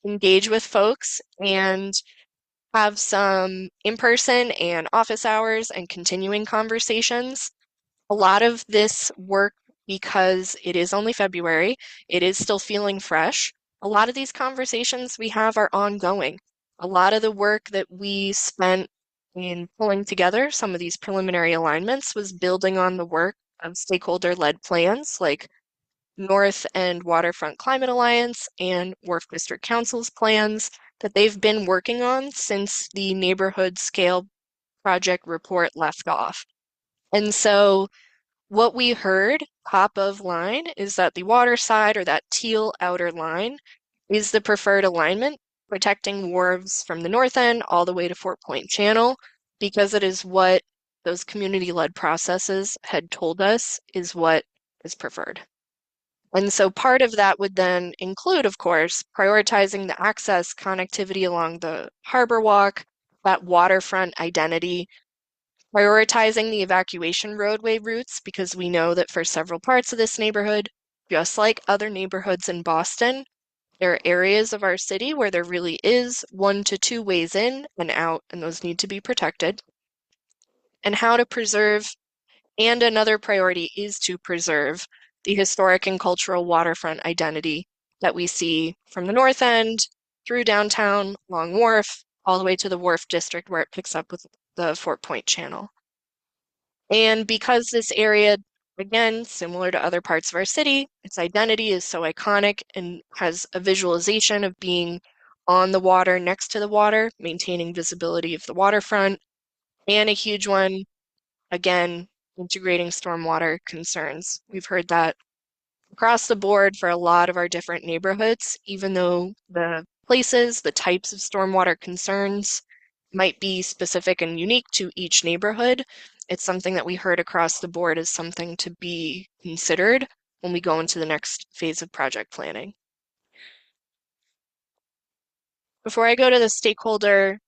engage with folks and have some in-person and office hours and continuing conversations. A lot of this work, because it is only February, it is still feeling fresh. A lot of these conversations we have are ongoing. A lot of the work that we spent in pulling together some of these preliminary alignments was building on the work of stakeholder-led plans like North and Waterfront Climate Alliance and Wharf District Council's plans that they've been working on since the neighborhood scale project report left off. And so what we heard top of line is that the water side, or that teal outer line, is the preferred alignment, protecting wharves from the north end all the way to Fort Point Channel, because it is what those community-led processes had told us is what is preferred. And so part of that would then include, of course, prioritizing the access connectivity along the Harbor Walk, that waterfront identity, prioritizing the evacuation roadway routes, because we know that for several parts of this neighborhood, just like other neighborhoods in Boston, there are areas of our city where there really is 1 to 2 ways in and out, and those need to be protected. And how to preserve And another priority is to preserve the historic and cultural waterfront identity that we see from the north end through downtown, Long Wharf, all the way to the Wharf District where it picks up with the Fort Point Channel. And because this area, again, similar to other parts of our city, its identity is so iconic and has a visualization of being on the water, next to the water, maintaining visibility of the waterfront, and a huge one, again, integrating stormwater concerns. We've heard that across the board for a lot of our different neighborhoods, even though the places, the types of stormwater concerns might be specific and unique to each neighborhood, it's something that we heard across the board as something to be considered when we go into the next phase of project planning. Before I go to the stakeholder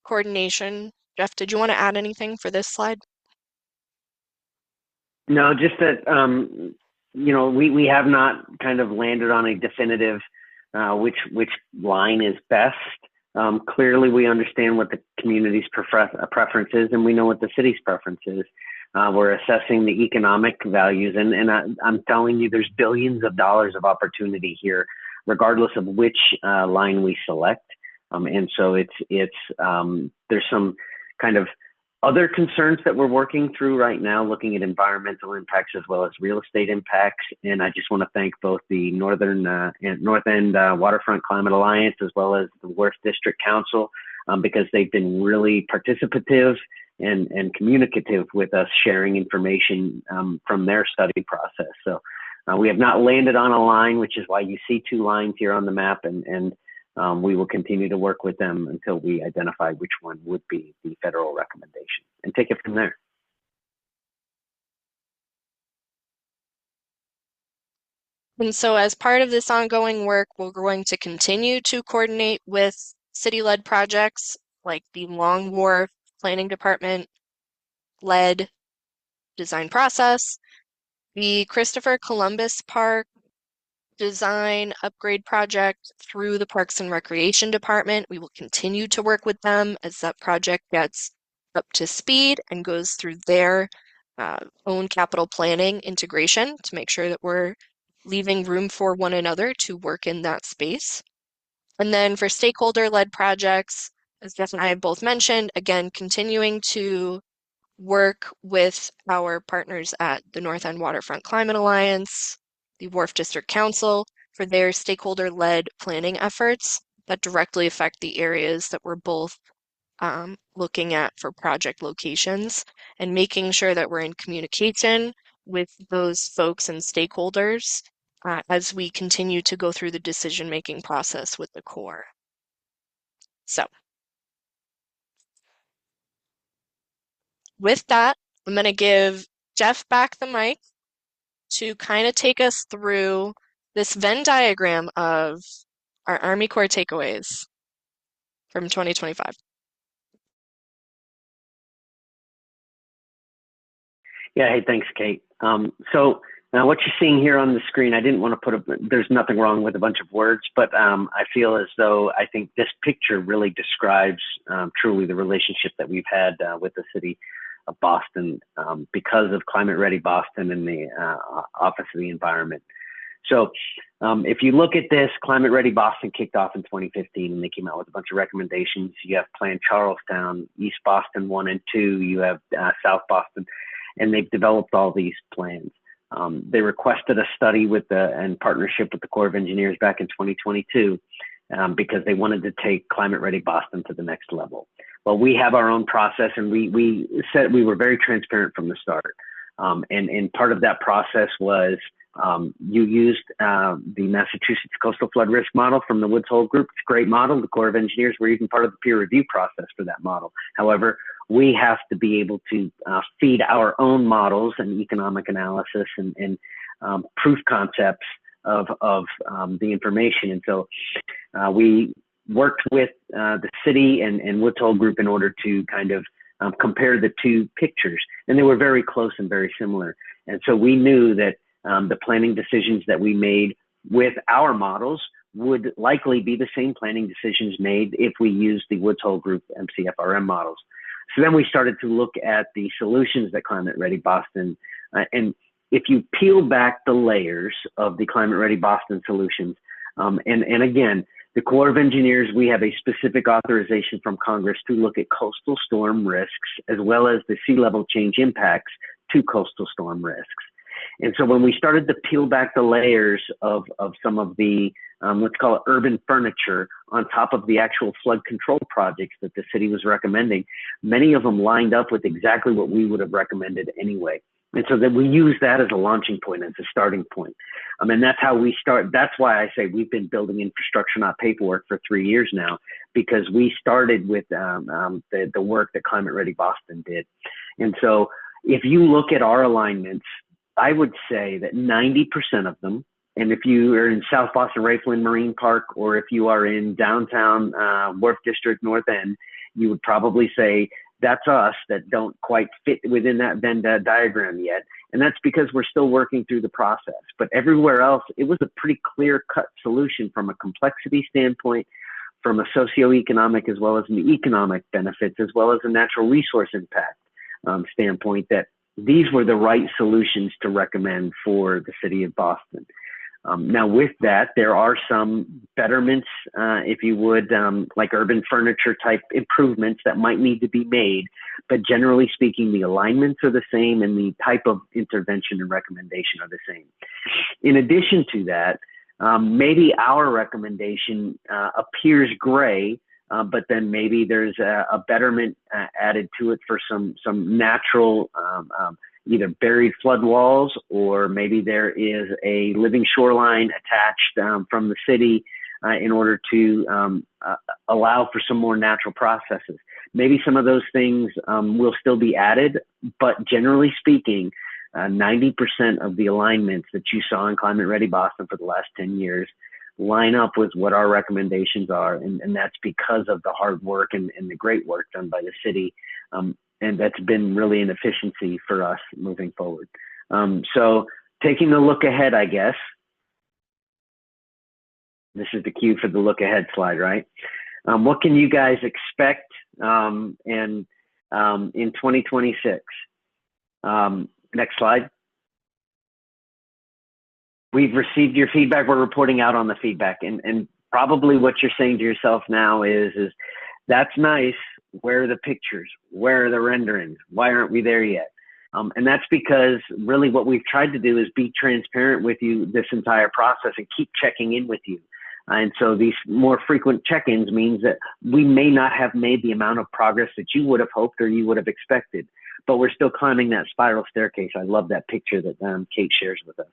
coordination, Jeff, did you want to add anything for this slide? No, just that, we have not kind of landed on a definitive which line is best. Clearly, we understand what the community's preference is, and we know what the city's preference is. We're assessing the economic values, and I'm telling you, there's billions of dollars of opportunity here, regardless of which line we select. And so there's some kind of other concerns that we're working through right now, looking at environmental impacts as well as real estate impacts. And I just want to thank both the North End Waterfront Climate Alliance as well as the Wharf District Council, because they've been really participative and communicative with us, sharing information from their study process. So we have not landed on a line, which is why you see two lines here on the map, and we will continue to work with them until we identify which one would be the federal recommendation and take it from there. And so as part of this ongoing work, we're going to continue to coordinate with city-led projects like the Long Wharf Planning Department led design process, the Christopher Columbus Park design upgrade project through the Parks and Recreation Department. We will continue to work with them as that project gets up to speed and goes through their own capital planning integration to make sure that we're leaving room for one another to work in that space. And then for stakeholder-led projects, as Jeff and I have both mentioned, again, continuing to work with our partners at the North End Waterfront Climate Alliance, the Wharf District Council, for their stakeholder-led planning efforts that directly affect the areas that we're both looking at for project locations, and making sure that we're in communication with those folks and stakeholders as we continue to go through the decision-making process with the Corps. So with that, I'm going to give Jeff back the mic to kind of take us through this Venn diagram of our Army Corps takeaways from 2025. Yeah, hey, thanks, Kate. So now what you're seeing here on the screen, I didn't want to there's nothing wrong with a bunch of words, but I feel as though I think this picture really describes truly the relationship that we've had with the city of Boston because of Climate Ready Boston and the Office of the Environment. So if you look at this, Climate Ready Boston kicked off in 2015, and they came out with a bunch of recommendations. You have Plan Charlestown, East Boston 1 and 2, you have South Boston, and they've developed all these plans. They requested a study in partnership with the Corps of Engineers back in 2022 because they wanted to take Climate Ready Boston to the next level. Well, we have our own process, and we said we were very transparent from the start. And part of that process was you used the Massachusetts Coastal Flood Risk Model from the Woods Hole Group. It's a great model. The Corps of Engineers were even part of the peer review process for that model. However, we have to be able to feed our own models and economic analysis and proof concepts of the information. And so we worked with the city and Woods Hole Group in order to kind of compare the two pictures. And they were very close and very similar. And so we knew that the planning decisions that we made with our models would likely be the same planning decisions made if we used the Woods Hole Group MCFRM models. So then we started to look at the solutions that Climate Ready Boston, and if you peel back the layers of the Climate Ready Boston solutions, and again, the Corps of Engineers, we have a specific authorization from Congress to look at coastal storm risks as well as the sea level change impacts to coastal storm risks. And so when we started to peel back the layers of some of the, let's call it urban furniture on top of the actual flood control projects that the city was recommending, many of them lined up with exactly what we would have recommended anyway. And so that we use that as a launching point, as a starting point. And that's how we start. That's why I say we've been building infrastructure, not paperwork, for 3 years now, because we started with the work that Climate Ready Boston did. And so if you look at our alignments, I would say that 90% of them, and if you are in South Boston, Rayflin Marine Park, or if you are in downtown Wharf District, North End, you would probably say that's us that don't quite fit within that Venn diagram yet. And that's because we're still working through the process. But everywhere else, it was a pretty clear-cut solution from a complexity standpoint, from a socioeconomic as well as an economic benefits, as well as a natural resource impact standpoint, that these were the right solutions to recommend for the city of Boston. Now, with that, there are some betterments, if you would, like urban furniture type improvements that might need to be made. But generally speaking, the alignments are the same and the type of intervention and recommendation are the same. In addition to that, maybe our recommendation appears gray, but then maybe there's a betterment added to it for some natural either buried flood walls, or maybe there is a living shoreline attached from the city in order to allow for some more natural processes. Maybe some of those things will still be added, but generally speaking, 90% of the alignments that you saw in Climate Ready Boston for the last 10 years line up with what our recommendations are, and that's because of the hard work and the great work done by the city. And that's been really an efficiency for us moving forward. So taking a look ahead, I guess, this is the cue for the look ahead slide, right? What can you guys expect in 2026? Next slide. We've received your feedback. We're reporting out on the feedback. And probably what you're saying to yourself now is that's nice. Where are the pictures? Where are the renderings? Why aren't we there yet? And that's because really what we've tried to do is be transparent with you this entire process and keep checking in with you. And so these more frequent check-ins means that we may not have made the amount of progress that you would have hoped or you would have expected, but we're still climbing that spiral staircase. I love that picture that Kate shares with us.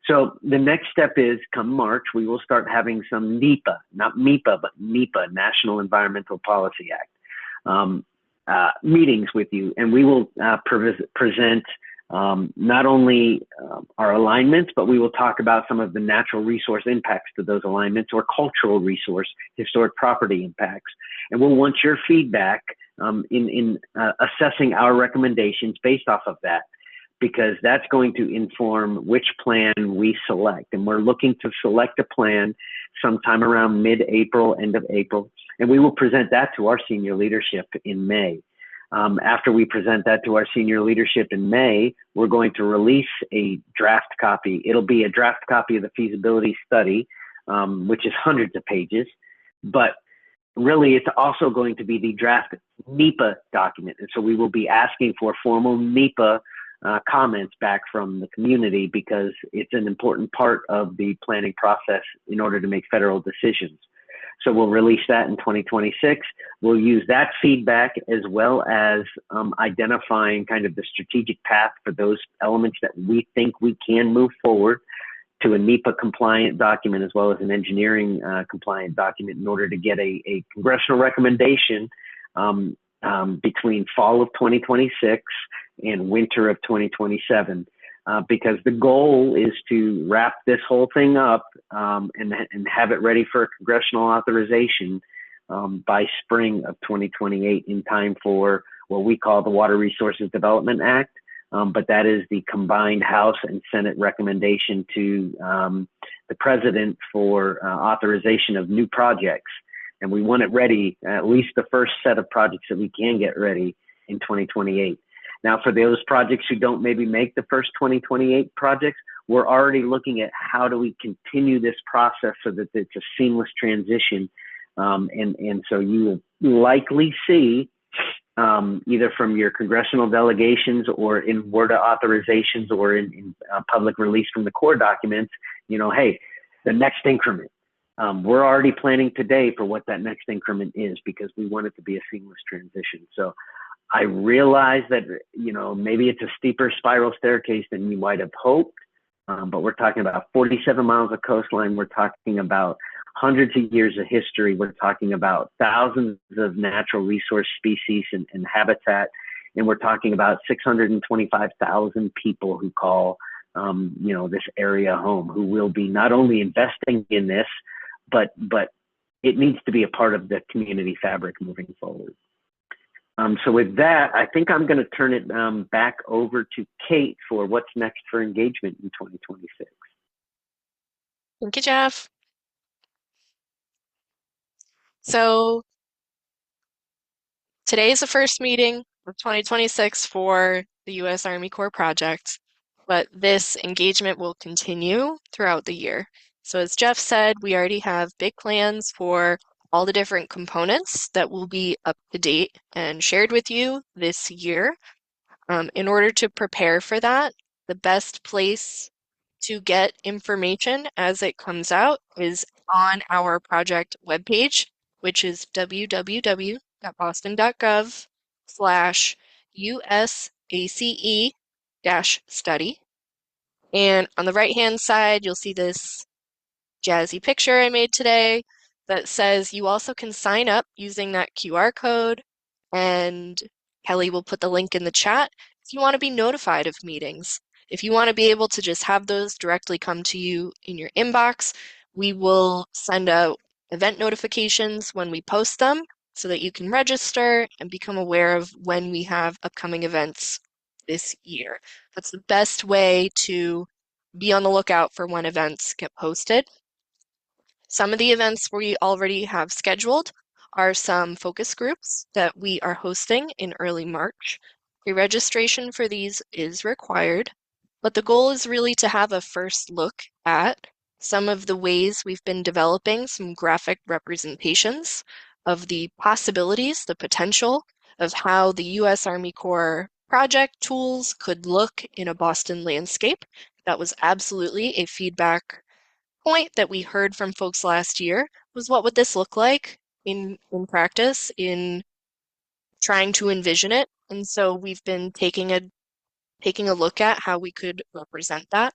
So the next step is, come March, we will start having some NEPA, not MEPA, but NEPA, National Environmental Policy Act, meetings with you, and we will present not only our alignments, but we will talk about some of the natural resource impacts to those alignments, or cultural resource, historic property impacts. And we'll want your feedback in assessing our recommendations based off of that, because that's going to inform which plan we select. And we're looking to select a plan sometime around mid-April, end of April, and we will present that to our senior leadership in May. After we present that to our senior leadership in May, we're going to release a draft copy. It'll be a draft copy of the feasibility study, which is hundreds of pages, but really it's also going to be the draft NEPA document. And so we will be asking for formal NEPA comments back from the community, because it's an important part of the planning process in order to make federal decisions. So we'll release that in 2026. We'll use that feedback as well as identifying kind of the strategic path for those elements that we think we can move forward to a NEPA compliant document, as well as an engineering compliant document, in order to get a congressional recommendation between fall of 2026 and winter of 2027, because the goal is to wrap this whole thing up and have it ready for congressional authorization by spring of 2028, in time for what we call the Water Resources Development Act. But that is the combined House and Senate recommendation to the president for authorization of new projects. And we want it ready, at least the first set of projects that we can get ready, in 2028. Now, for those projects who don't maybe make the first 2028 projects, we're already looking at how do we continue this process so that it's a seamless transition. And so you will likely see either from your congressional delegations or in WRDA authorizations or in public release from the core documents, hey, the next increment. We're already planning today for what that next increment is because we want it to be a seamless transition. So I realize that, maybe it's a steeper spiral staircase than you might have hoped, but we're talking about 47 miles of coastline. We're talking about hundreds of years of history. We're talking about thousands of natural resource species and habitat. And we're talking about 625,000 people who call, this area home, who will be not only investing in this, but it needs to be a part of the community fabric moving forward. So with that, I think I'm going to turn it back over to Kate for what's next for engagement in 2026. Thank you, Jeff. So today is the first meeting of 2026 for the U.S. Army Corps project, but this engagement will continue throughout the year. So as Jeff said, we already have big plans for all the different components that will be up to date and shared with you this year. In order to prepare for that, the best place to get information as it comes out is on our project webpage, which is www.boston.gov/USACE-study. And on the right-hand side, you'll see this jazzy picture I made today that says you also can sign up using that QR code, and Kelly will put the link in the chat if you want to be notified of meetings. If you want to be able to just have those directly come to you in your inbox, we will send out event notifications when we post them so that you can register and become aware of when we have upcoming events this year. That's the best way to be on the lookout for when events get posted. Some of the events we already have scheduled are some focus groups that we are hosting in early March. Pre-registration for these is required, but the goal is really to have a first look at some of the ways we've been developing some graphic representations of the possibilities, the potential of how the U.S. Army Corps project tools could look in a Boston landscape. That was absolutely a feedback point that we heard from folks last year, was what would this look like in practice, in trying to envision it. And so we've been taking a look at how we could represent that.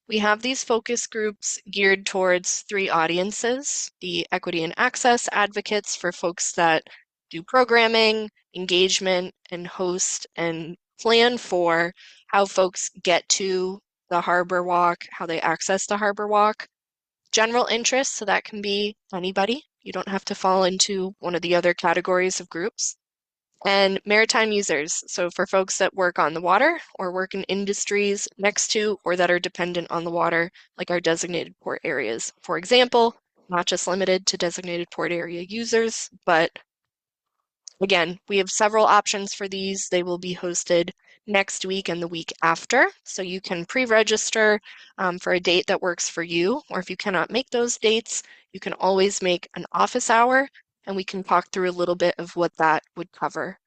We have these focus groups geared towards three audiences: the equity and access advocates for folks that do programming, engagement, and host and plan for how folks get to the Harbor Walk, how they access the Harbor Walk. General interest, so that can be anybody. You don't have to fall into one of the other categories of groups. And maritime users, so for folks that work on the water or work in industries next to or that are dependent on the water, like our designated port areas. For example, not just limited to designated port area users, but again, we have several options for these. They will be hosted next week and the week after, so you can pre-register for a date that works for you, or if you cannot make those dates, you can always make an office hour, and we can talk through a little bit of what that would cover.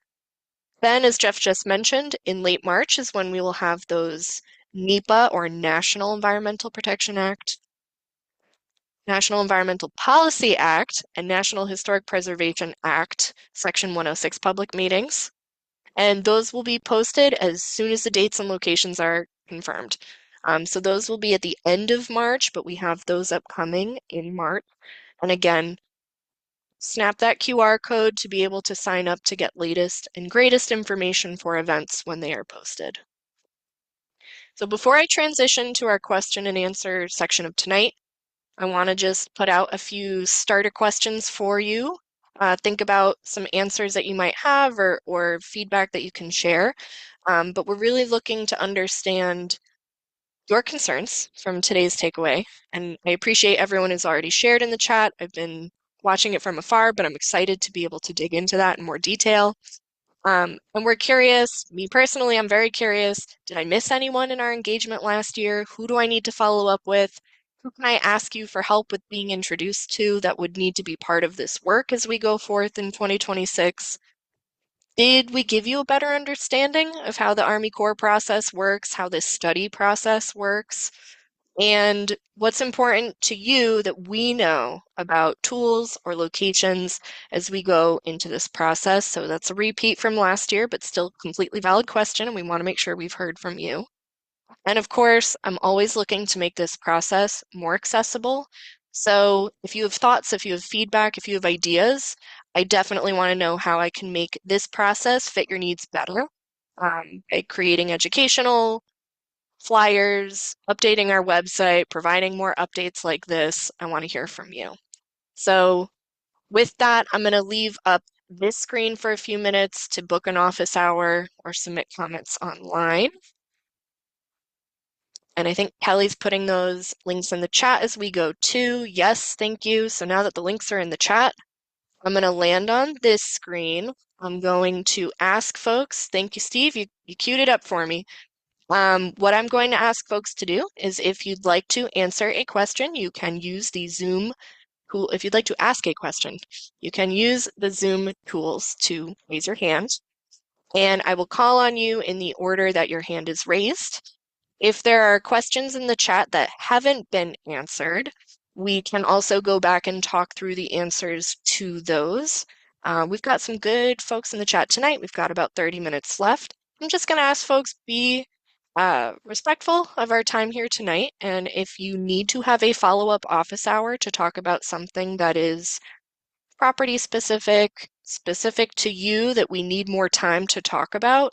Then, as Jeff just mentioned, in late March is when we will have those NEPA, or National Environmental Protection Act, National Environmental Policy Act, and National Historic Preservation Act, Section 106 public meetings. And those will be posted as soon as the dates and locations are confirmed. So those will be at the end of March, but we have those upcoming in March. And again, snap that QR code to be able to sign up to get latest and greatest information for events when they are posted. So before I transition to our question and answer section of tonight, I want to just put out a few starter questions for you. Think about some answers that you might have or feedback that you can share. But we're really looking to understand your concerns from today's takeaway. And I appreciate everyone who's already shared in the chat. I've been watching it from afar, but I'm excited to be able to dig into that in more detail. And we're curious, me personally, I'm very curious. Did I miss anyone in our engagement last year? Who do I need to follow up with? Who can I ask you for help with being introduced to that would need to be part of this work as we go forth in 2026? Did we give you a better understanding of how the Army Corps process works, how this study process works? And what's important to you that we know about tools or locations as we go into this process? So that's a repeat from last year, but still completely valid question, and we want to make sure we've heard from you. And of course, I'm always looking to make this process more accessible. So if you have thoughts, if you have feedback, if you have ideas, I definitely want to know how I can make this process fit your needs better by creating educational flyers, updating our website, providing more updates like this. I want to hear from you. So with that, I'm going to leave up this screen for a few minutes to book an office hour or submit comments online. And I think Kelly's putting those links in the chat as we go too. Yes, thank you. So now that the links are in the chat, I'm going to land on this screen. I'm going to ask folks, thank you, Steve, you queued it up for me. What I'm going to ask folks to do is if you'd like to answer a question, you can use the Zoom tool. If you'd like to ask a question, you can use the Zoom tools to raise your hand, and I will call on you in the order that your hand is raised. If there are questions in the chat that haven't been answered, we can also go back and talk through the answers to those. We've got some good folks in the chat tonight. We've got about 30 minutes left. I'm just going to ask folks be respectful of our time here tonight. And if you need to have a follow-up office hour to talk about something that is property specific, specific to you that we need more time to talk about,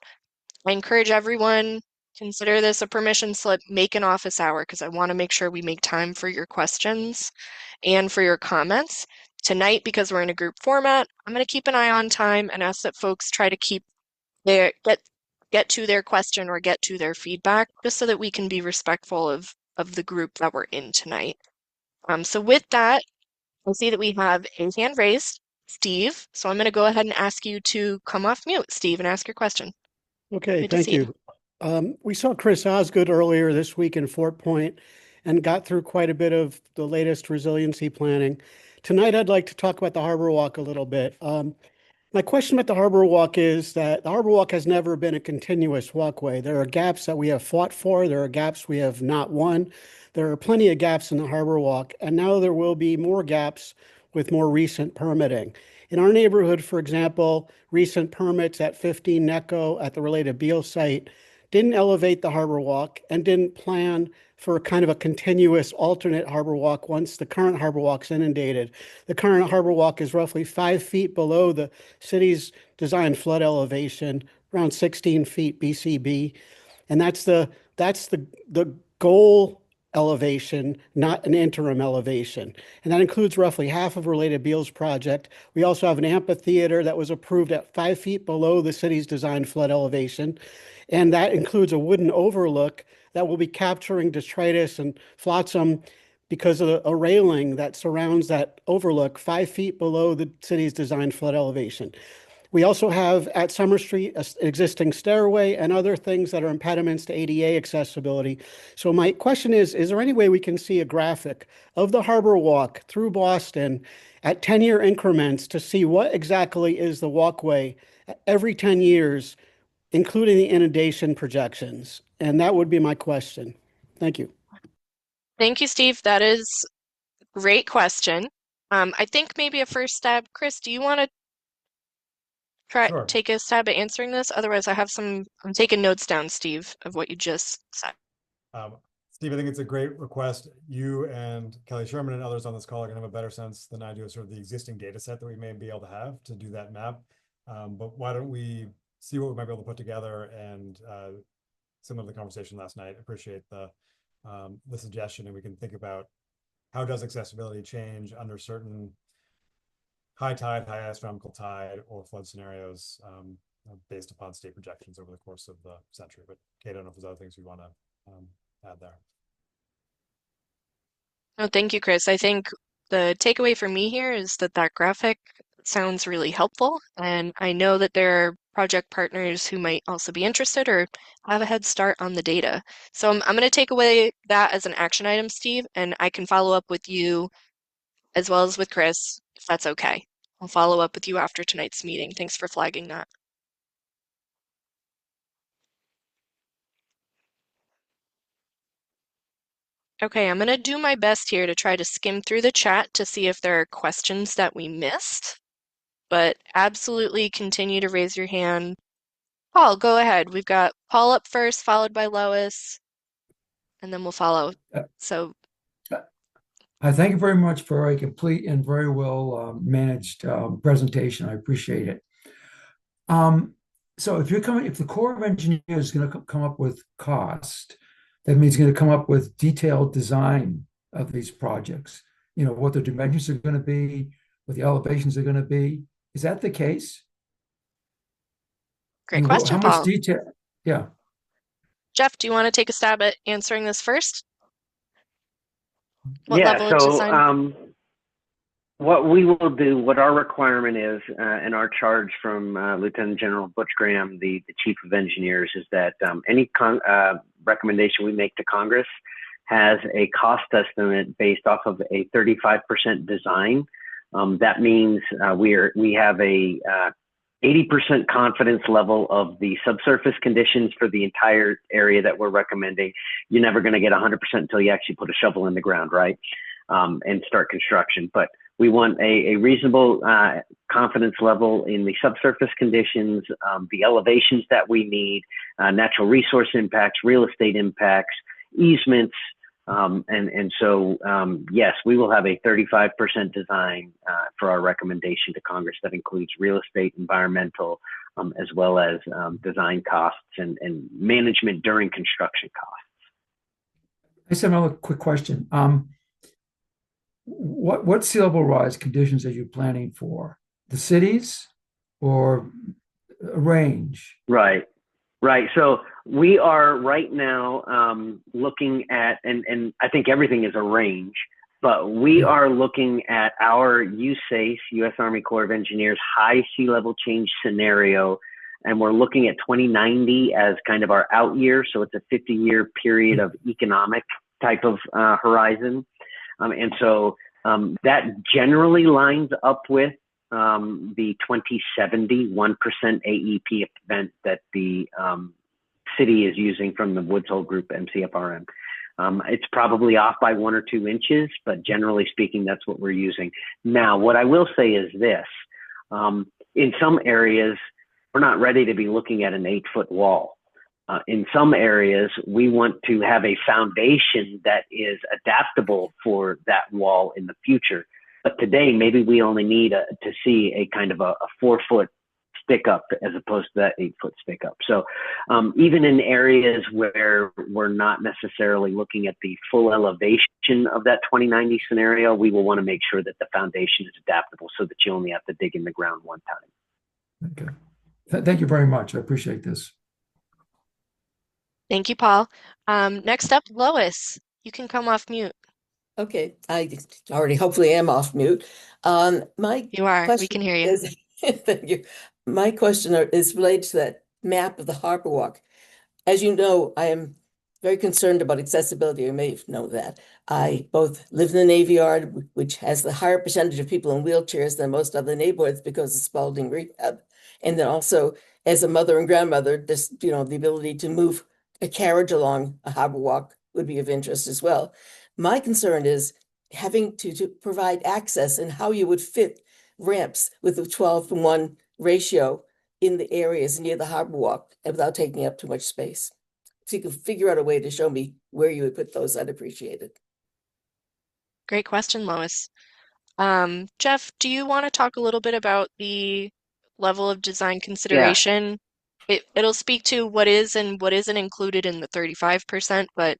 I encourage everyone, consider this a permission slip, make an office hour because I want to make sure we make time for your questions and for your comments. Tonight, because we're in a group format, I'm going to keep an eye on time and ask that folks try to keep their get to their question or get to their feedback, just so that we can be respectful of the group that we're in tonight. So with that, I see that we have a hand raised, Steve. So I'm going to go ahead and ask you to come off mute, Steve, and ask your question. Okay, Good to thank see you. you. We saw Chris Osgood earlier this week in Fort Point and got through quite a bit of the latest resiliency planning. Tonight, I'd like to talk about the Harbor Walk a little bit. My question about the Harbor Walk is that the Harbor Walk has never been a continuous walkway. There are gaps that we have fought for. There are gaps we have not won. There are plenty of gaps in the Harbor Walk, and now there will be more gaps with more recent permitting. In our neighborhood, for example, recent permits at 15 Necco at the related Beale site didn't elevate the Harbor Walk and didn't plan for kind of a continuous alternate Harbor Walk once the current Harbor Walk's inundated. The current Harbor Walk is roughly 5 feet below the city's design flood elevation, around 16 feet BCB. And that's the goal elevation, not an interim elevation. And that includes roughly half of related Beals project. We also have an amphitheater that was approved at 5 feet below the city's design flood elevation. And that includes a wooden overlook that will be capturing detritus and flotsam because of a railing that surrounds that overlook 5 feet below the city's design flood elevation. We also have at Summer Street an existing stairway and other things that are impediments to ADA accessibility. So my question is there any way we can see a graphic of the Harbor Walk through Boston at 10-year increments to see what exactly is the walkway every 10 years, including the inundation projections? And that would be my question. Thank you. Thank you, Steve. That is a great question. I think maybe a first stab, Chris, do you want to Sure. take a stab at answering this? Otherwise, I'm taking notes down, Steve, of what you just said. Steve, I think it's a great request. You and Kelly Sherman and others on this call are going to have a better sense than I do of sort of the existing data set that we may be able to have to do that map. But why don't we see what we might be able to put together, and similar to the conversation last night, appreciate the suggestion, and we can think about how does accessibility change under certain high tide, high astronomical tide, or flood scenarios based upon state projections over the course of the century. But Kate, I don't know if there's other things we want to add there. Oh, thank you, Chris. I think the takeaway for me here is that that graphic sounds really helpful. And I know that there are project partners who might also be interested or have a head start on the data. So I'm going to take away that as an action item, Steve, and I can follow up with you as well as with Chris, if that's okay. I'll follow up with you after tonight's meeting. Thanks for flagging that. Okay, I'm going to do my best here to try to skim through the chat to see if there are questions that we missed, but absolutely continue to raise your hand. Paul, go ahead. We've got Paul up first, followed by Lois, and then we'll follow. So, I thank you very much for a complete and very well managed presentation. I appreciate it. So if the Corps of Engineers is going to come up with cost, that means going to come up with detailed design of these projects. You know, what the dimensions are going to be, what the elevations are going to be. Is that the case? great And question, how much Paul. detail? Yeah. Jeff, do you want to take a stab at answering this first? What Yeah, level of design? What we will do, what our requirement is, and our charge from Lieutenant General Butch Graham, the Chief of Engineers, is that any recommendation we make to Congress has a cost estimate based off of a 35% design. That means we have a 80% confidence level of the subsurface conditions for the entire area that we're recommending. You're never going to get 100% until you actually put a shovel in the ground, right? And start construction. But we want a reasonable confidence level in the subsurface conditions, the elevations that we need, natural resource impacts, real estate impacts, easements. So, yes, we will have a 35% design for our recommendation to Congress that includes real estate, environmental, as well as design costs and management during construction costs. I just have another quick question. What sea level rise conditions are you planning for? The cities or a range? Right. So we are right now looking at, and I think everything is a range, but we are looking at our USACE, U.S. Army Corps of Engineers, high sea level change scenario. And we're looking at 2090 as kind of our out year. So it's a 50-year period of economic type of horizon. That generally lines up with the 2070 1% AEP event that the city is using from the Woods Hole Group MCFRM. It's probably off by 1 or 2 inches, but generally speaking, that's what we're using. Now, what I will say is this. In some areas, we're not ready to be looking at an 8-foot wall. In some areas, we want to have a foundation that is adaptable for that wall in the future. But today, maybe we only need to see a kind of a 4-foot stick up as opposed to that 8-foot stick up. So even in areas where we're not necessarily looking at the full elevation of that 2090 scenario, we will want to make sure that the foundation is adaptable so that you only have to dig in the ground one time. Okay. Thank you very much. I appreciate this. Thank you, Paul. Next up, Lois. You can come off mute. Okay, I already hopefully am off mute. My You are. We question can hear you. is, thank you. My question is related to that map of the Harbor Walk. As you know, I am very concerned about accessibility. You may know that. I both live in the Navy Yard, which has the higher percentage of people in wheelchairs than most other neighborhoods because of Spalding Rehab. And then also, as a mother and grandmother, just, the ability to move a carriage along a harbor walk would be of interest as well. My concern is having to provide access and how you would fit ramps with a 12-to-1 ratio in the areas near the harbor walk without taking up too much space. If you could figure out a way to show me where you would put those, I'd appreciate it. Great question, Lois. Jeff, do you want to talk a little bit about the level of design consideration? It'll speak to what is and what isn't included in the 35%, but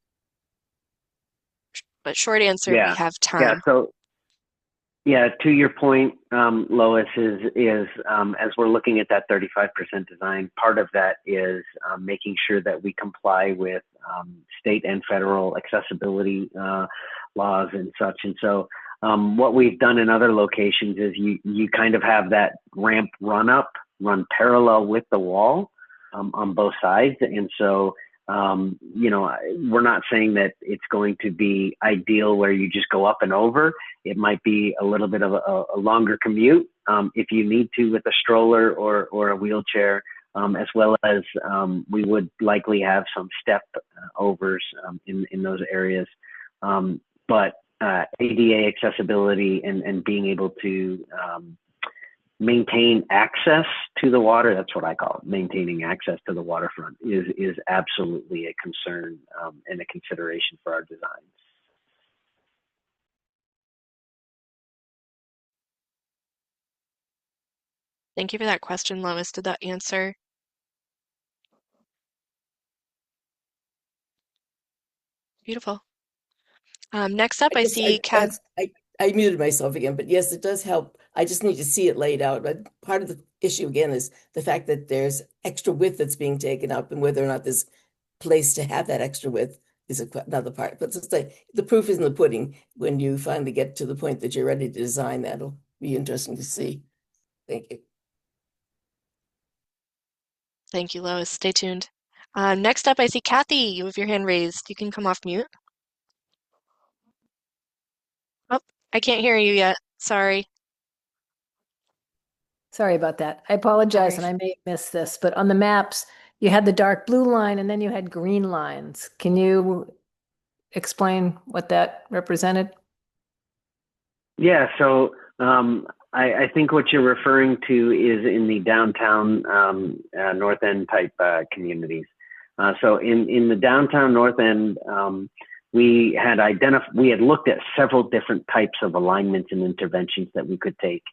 short answer, we have time. So to your point, Lois, is as we're looking at that 35% design, part of that is making sure that we comply with state and federal accessibility laws and such. And so What we've done in other locations is you kind of have that ramp run parallel with the wall on both sides. And so, we're not saying that it's going to be ideal where you just go up and over. It might be a little bit of a longer commute if you need to with a stroller or a wheelchair, as well as we would likely have some step overs in those areas. But ADA accessibility and being able to maintain access to the water, that's what I call it, maintaining access to the waterfront is absolutely a concern and a consideration for our designs. Thank you for that question, Lois. Did that answer? Beautiful. Next up, I see Kat. I muted myself again, but yes, it does help. I just need to see it laid out. But part of the issue again is the fact that there's extra width that's being taken up, and whether or not there's place to have that extra width is another part. But it's like the proof is in the pudding. When you finally get to the point that you're ready to design, that'll be interesting to see. Thank you. Thank you, Lois. Stay tuned. Next up, I see Kathy. You have your hand raised. You can come off mute. Oh, I can't hear you yet. Sorry. Sorry about that. I apologize, and I may have missed this, but on the maps, you had the dark blue line and then you had green lines. Can you explain what that represented? Yeah, so I think what you're referring to is in the downtown North End type communities. So in the downtown North End, we had looked at several different types of alignments and interventions that we could take.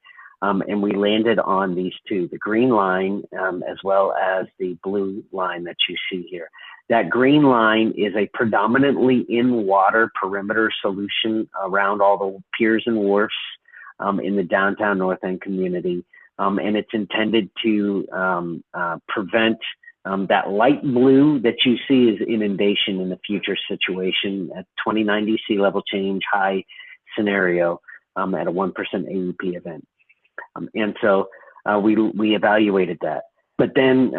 And we landed on these two, the green line as well as the blue line that you see here. That green line is a predominantly in-water perimeter solution around all the piers and wharfs in the downtown North End community. And it's intended to prevent that light blue that you see is inundation in the future situation at 2090 sea level change high scenario at a 1% AUP event. And so we evaluated that. But then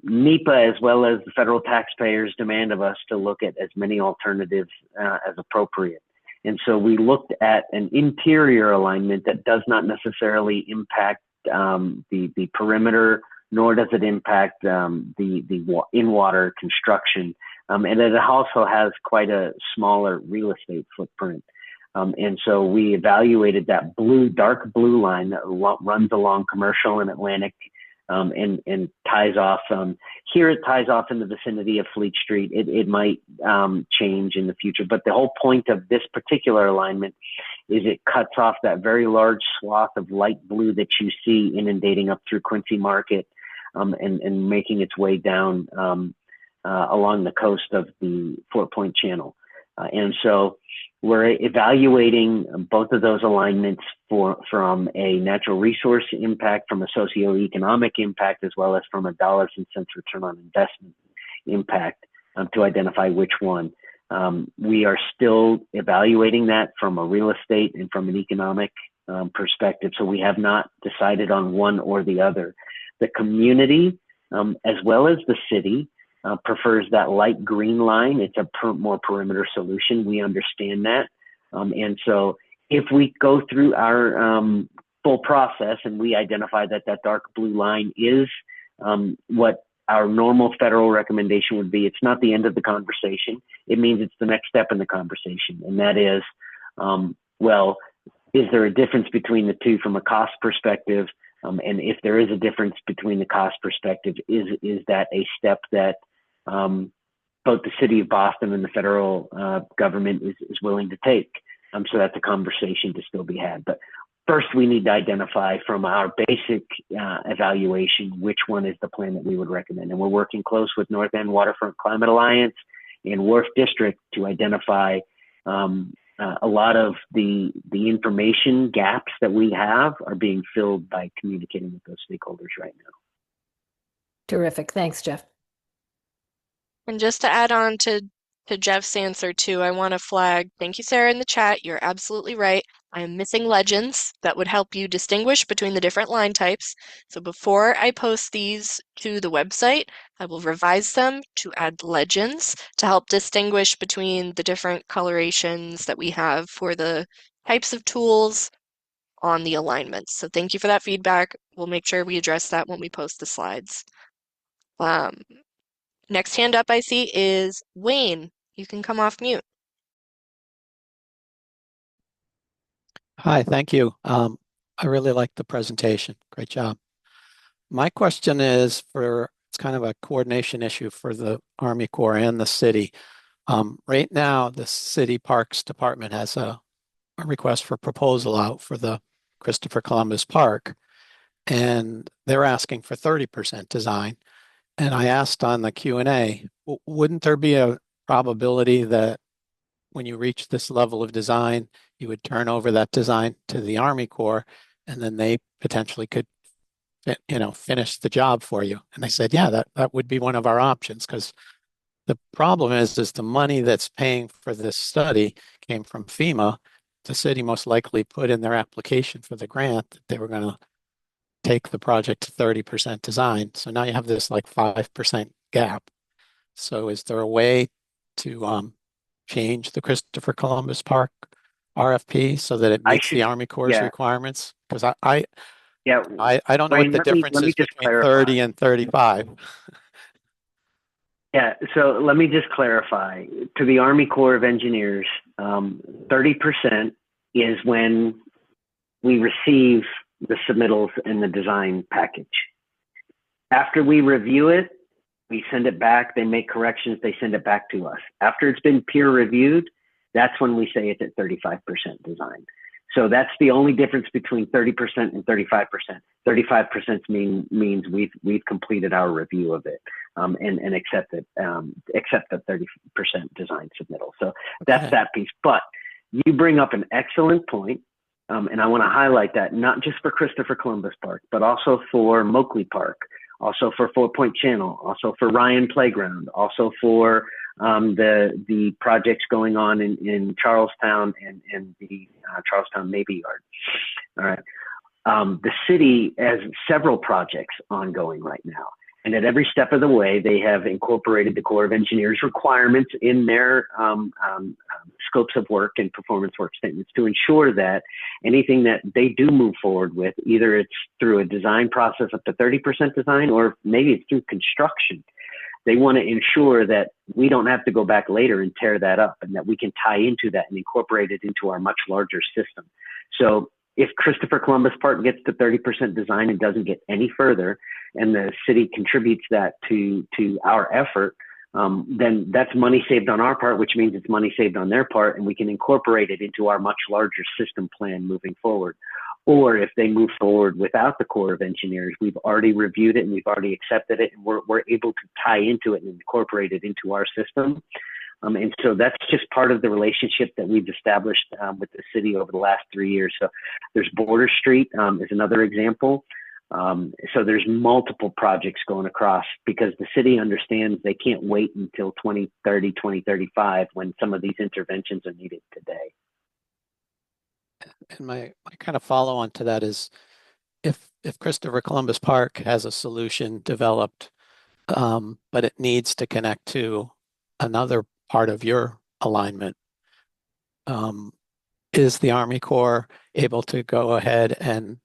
NEPA, as well as the federal taxpayers, demand of us to look at as many alternatives as appropriate. And so we looked at an interior alignment that does not necessarily impact the perimeter, nor does it impact the in-water construction. And it also has quite a smaller real estate footprint. And so we evaluated that dark blue line that runs along Commercial and Atlantic and ties off. Here it ties off in the vicinity of Fleet Street. It might change in the future, but the whole point of this particular alignment is it cuts off that very large swath of light blue that you see inundating up through Quincy Market and making its way down along the coast of the Fort Point Channel. And so we're evaluating both of those alignments from a natural resource impact, from a socioeconomic impact, as well as from a dollars and cents return on investment impact to identify which one. We are still evaluating that from a real estate and from an economic perspective. So we have not decided on one or the other. The community, as well as the city, prefers that light green line. It's a more perimeter solution. We understand that. And so if we go through our full process and we identify that dark blue line is what our normal federal recommendation would be, it's not the end of the conversation. It means it's the next step in the conversation. And that is, well, is there a difference between the two from a cost perspective? And if there is a difference between the cost perspective, is that a step that both the city of Boston and the federal government is willing to take? So that's a conversation to still be had. But first, we need to identify from our basic evaluation which one is the plan that we would recommend. And we're working close with North End Waterfront Climate Alliance and Wharf District to identify a lot of the information gaps that we have are being filled by communicating with those stakeholders right now. Terrific. Thanks, Jeff. And just to add on to Jeff's answer too, I want to flag, thank you, Sarah, in the chat. You're absolutely right. I am missing legends that would help you distinguish between the different line types. So before I post these to the website, I will revise them to add legends to help distinguish between the different colorations that we have for the types of tools on the alignments. So thank you for that feedback. We'll make sure we address that when we post the slides. Next hand up I see is Wayne. You can come off mute. Hi, thank you. I really like the presentation. Great job. My question is it's kind of a coordination issue for the Army Corps and the city. Right now, the City Parks Department has a request for proposal out for the Christopher Columbus Park, and they're asking for 30% design. And I asked on the Q&A, wouldn't there be a probability that when you reach this level of design, you would turn over that design to the Army Corps, and then they potentially could, finish the job for you? And they said, yeah, that would be one of our options, because the problem is the money that's paying for this study came from FEMA. The city most likely put in their application for the grant that they were going to take the project to 30% design. So now you have this like 5% gap. So is there a way to change the Christopher Columbus Park RFP so that it meets the Army Corps' requirements? Because I don't know Wayne, what the difference is between 30 and 35. Yeah, so let me just clarify. To the Army Corps of Engineers, 30% is when we receive the submittals and the design package. After we review it, we send it back, they make corrections, they send it back to us. After it's been peer reviewed, that's when we say it's at 35% design. So that's the only difference between 30% and 35%. 35% means we've completed our review of it and accept the 30% design submittal. So that's that piece. But you bring up an excellent point, and I want to highlight that not just for Christopher Columbus Park, but also for Moakley Park, also for Four Point Channel, also for Ryan Playground, also for the projects going on in Charlestown and the Charlestown Navy Yard. All right. The city has several projects ongoing right now. And at every step of the way, they have incorporated the Corps of Engineers requirements in their scopes of work and performance work statements to ensure that anything that they do move forward with, either it's through a design process up to 30% design, or maybe it's through construction, they want to ensure that we don't have to go back later and tear that up, and that we can tie into that and incorporate it into our much larger system. So if Christopher Columbus Park gets to 30% design and doesn't get any further, and the city contributes that to our effort, then that's money saved on our part, which means it's money saved on their part, and we can incorporate it into our much larger system plan moving forward. Or if they move forward without the Corps of Engineers, we've already reviewed it and we've already accepted it, and we're able to tie into it and incorporate it into our system. And so that's just part of the relationship that we've established with the city over the last 3 years. So there's Border Street is another example. So there's multiple projects going across, because the city understands they can't wait until 2030, 2035 when some of these interventions are needed today. And my kind of follow on to that is, if Christopher Columbus Park has a solution developed, but it needs to connect to another part of your alignment, is the Army Corps able to go ahead and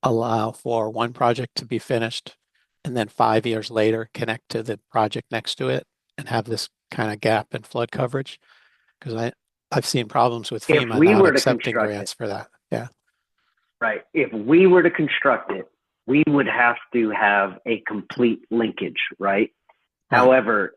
allow for one project to be finished and then 5 years later connect to the project next to it and have this kind of gap in flood coverage? Because I've seen problems with FEMA not accepting grants for that. Yeah. Right. If we were to construct it, we would have to have a complete linkage, right? However,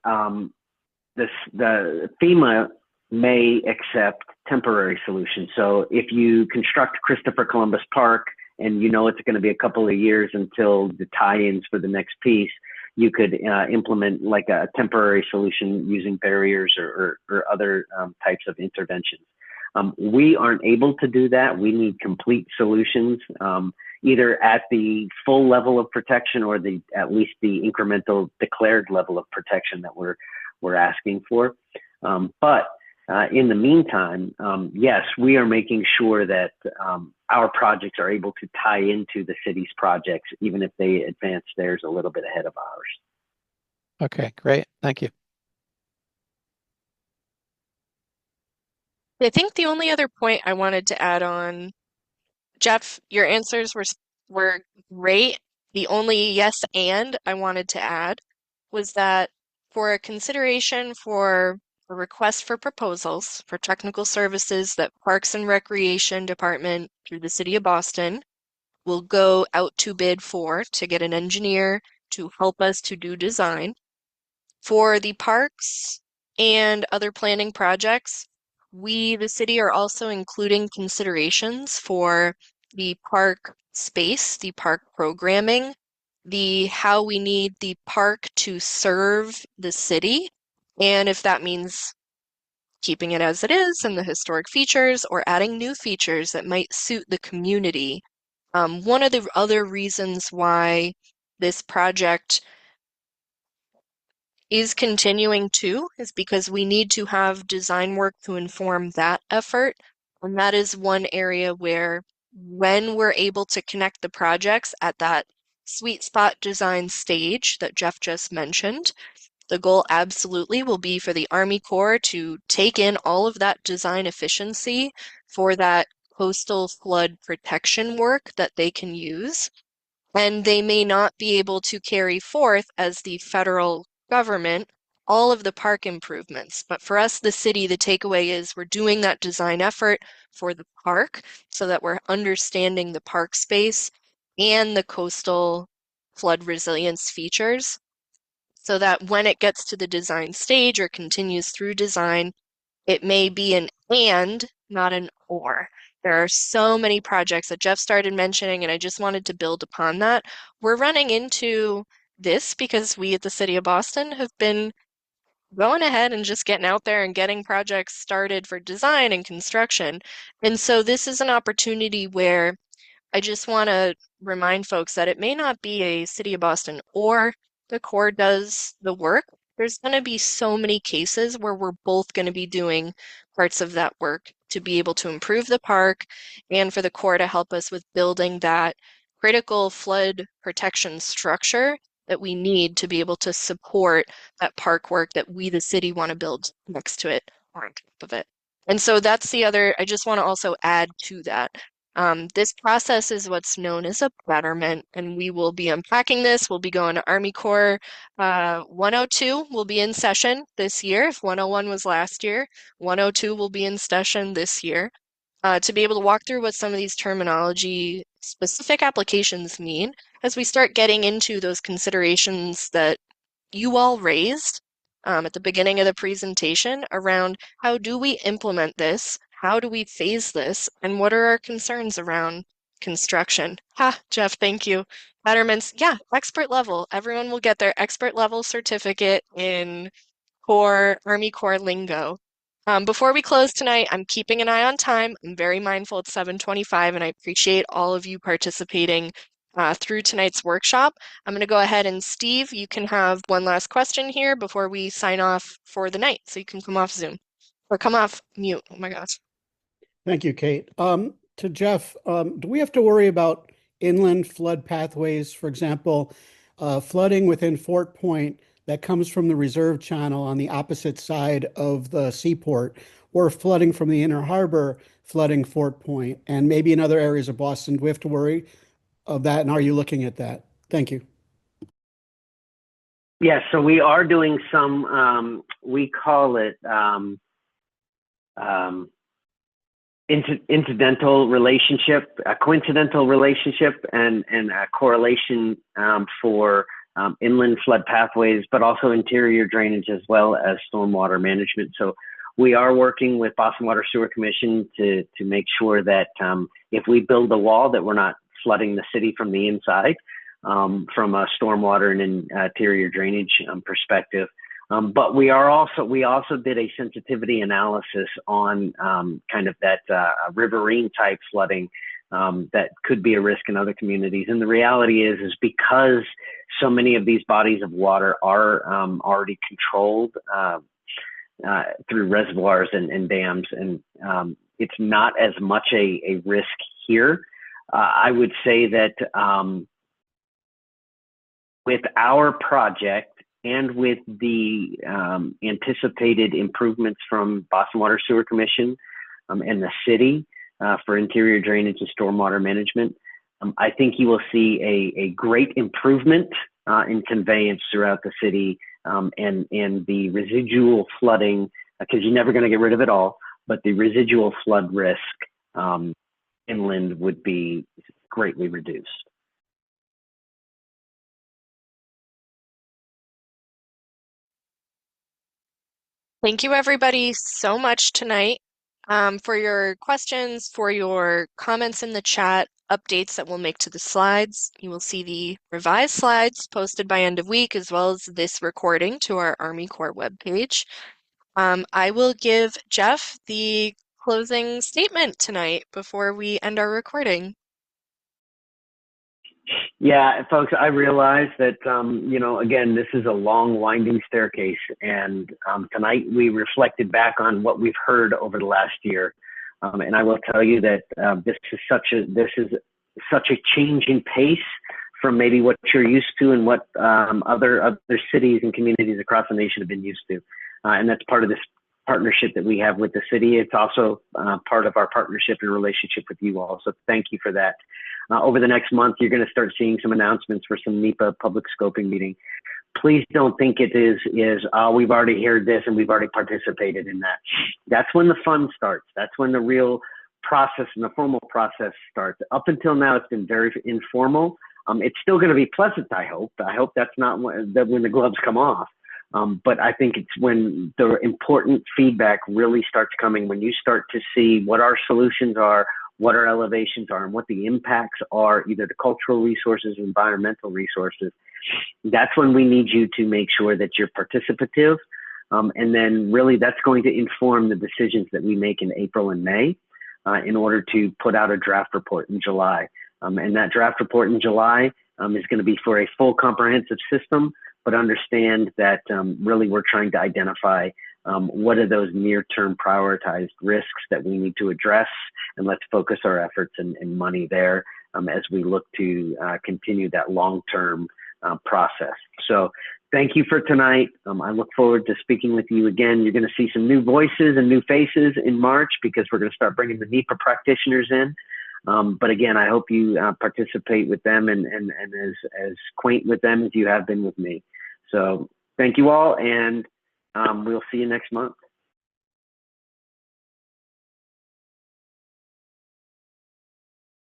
the FEMA may accept temporary solutions. So if you construct Christopher Columbus Park and you know it's going to be a couple of years until the tie-ins for the next piece, you could implement like a temporary solution using barriers or other types of interventions. We aren't able to do that. We need complete solutions, either at the full level of protection or at least the incremental declared level of protection that we're asking for. But in the meantime, yes, we are making sure that our projects are able to tie into the city's projects, even if they advance theirs a little bit ahead of ours. Okay, great. Thank you. I think the only other point I wanted to add on, Jeff, your answers were great. The only yes and I wanted to add was that for a consideration for a request for proposals for technical services that Parks and Recreation Department through the City of Boston will go out to bid for to get an engineer to help us to do design. For the parks and other planning projects, we, the city, are also including considerations for the park space, the park programming, the how we need the park to serve the city, and if that means keeping it as it is and the historic features or adding new features that might suit the community. One of the other reasons why this project is continuing too is because we need to have design work to inform that effort. And that is one area where when we're able to connect the projects at that sweet spot design stage that Jeff just mentioned, the goal absolutely will be for the Army Corps to take in all of that design efficiency for that coastal flood protection work that they can use. And they may not be able to carry forth as the federal government all of the park improvements. But for us, the city, the takeaway is we're doing that design effort for the park so that we're understanding the park space and the coastal flood resilience features so that when it gets to the design stage or continues through design, it may be an and, not an or. There are so many projects that Jeff started mentioning, and I just wanted to build upon that. We're running into this because we at the City of Boston have been going ahead and just getting out there and getting projects started for design and construction. And so this is an opportunity where I just want to remind folks that it may not be a City of Boston or the Corps does the work. There's going to be so many cases where we're both going to be doing parts of that work to be able to improve the park and for the Corps to help us with building that critical flood protection structure that we need to be able to support that park work that we, the city, want to build next to it or on top of it. And so that's the other, I just want to also add to that. This process is what's known as a betterment, and we will be unpacking this. We'll be going to Army Corps 102 will be in session this year. If 101 was last year, 102 will be in session this year to be able to walk through what some of these terminology specific applications mean as we start getting into those considerations that you all raised at the beginning of the presentation around how do we implement this? How do we phase this? And what are our concerns around construction? Ha, Jeff, thank you. Betterments, yeah, expert level. Everyone will get their expert level certificate in Army Corps lingo. Before we close tonight, I'm keeping an eye on time. I'm very mindful it's 7:25, and I appreciate all of you participating through tonight's workshop. I'm going to go ahead and Steve, you can have one last question here before we sign off for the night. So you can come off Zoom or come off mute. Oh my gosh. Thank you, Kate. To Jeff, do we have to worry about inland flood pathways, for example, flooding within Fort Point that comes from the reserve channel on the opposite side of the seaport, or flooding from the inner harbor, flooding Fort Point, and maybe in other areas of Boston? Do we have to worry of that, and are you looking at that? Thank you. Yes, so we are doing some, we call it incidental relationship, a coincidental relationship, and a correlation for inland flood pathways, but also interior drainage as well as stormwater management. So we are working with Boston Water Sewer Commission to make sure that if we build a wall, that we're not flooding the city from the inside from a stormwater and interior drainage perspective. But we also did a sensitivity analysis on kind of that riverine type flooding that could be a risk in other communities. And the reality is because so many of these bodies of water are already controlled through reservoirs and dams, and it's not as much a risk here. I would say that with our project and with the anticipated improvements from Boston Water Sewer Commission and the city for interior drainage and stormwater management, I think you will see a great improvement in conveyance throughout the city, and the residual flooding, because you're never going to get rid of it all, but the residual flood risk inland would be greatly reduced. Thank you, everybody, so much tonight for your questions, for your comments in the chat, updates that we'll make to the slides. You will see the revised slides posted by end of week, as well as this recording to our Army Corps webpage. I will give Jeff the closing statement tonight before we end our recording. Yeah, folks, I realize that, again, this is a long, winding staircase. And tonight we reflected back on what we've heard over the last year. And I will tell you that this is such a change in pace from maybe what you're used to and what other cities and communities across the nation have been used to. And that's part of this partnership that we have with the city. It's also part of our partnership and relationship with you all. So thank you for that. Over the next month, you're going to start seeing some announcements for some NEPA public scoping meeting. Please don't think it is we've already heard this and we've already participated in that. That's when the fun starts. That's when the real process and the formal process starts. Up until now, it's been very informal. It's still going to be pleasant, I hope. I hope that's not when the gloves come off. But I think it's when the important feedback really starts coming, when you start to see what our solutions are, what our elevations are, and what the impacts are, either to cultural resources, environmental resources. That's when we need you to make sure that you're participative. And then really that's going to inform the decisions that we make in April and May in order to put out a draft report in July. And that draft report in July is going to be for a full comprehensive system, but understand that really we're trying to identify what are those near-term prioritized risks that we need to address, and let's focus our efforts and money there as we look to continue that long-term process. So thank you for tonight. I look forward to speaking with you again. You're going to see some new voices and new faces in March because we're going to start bringing the NEPA practitioners in. But again, I hope you participate with them and as quaint with them as you have been with me. So thank you all, and we'll see you next month.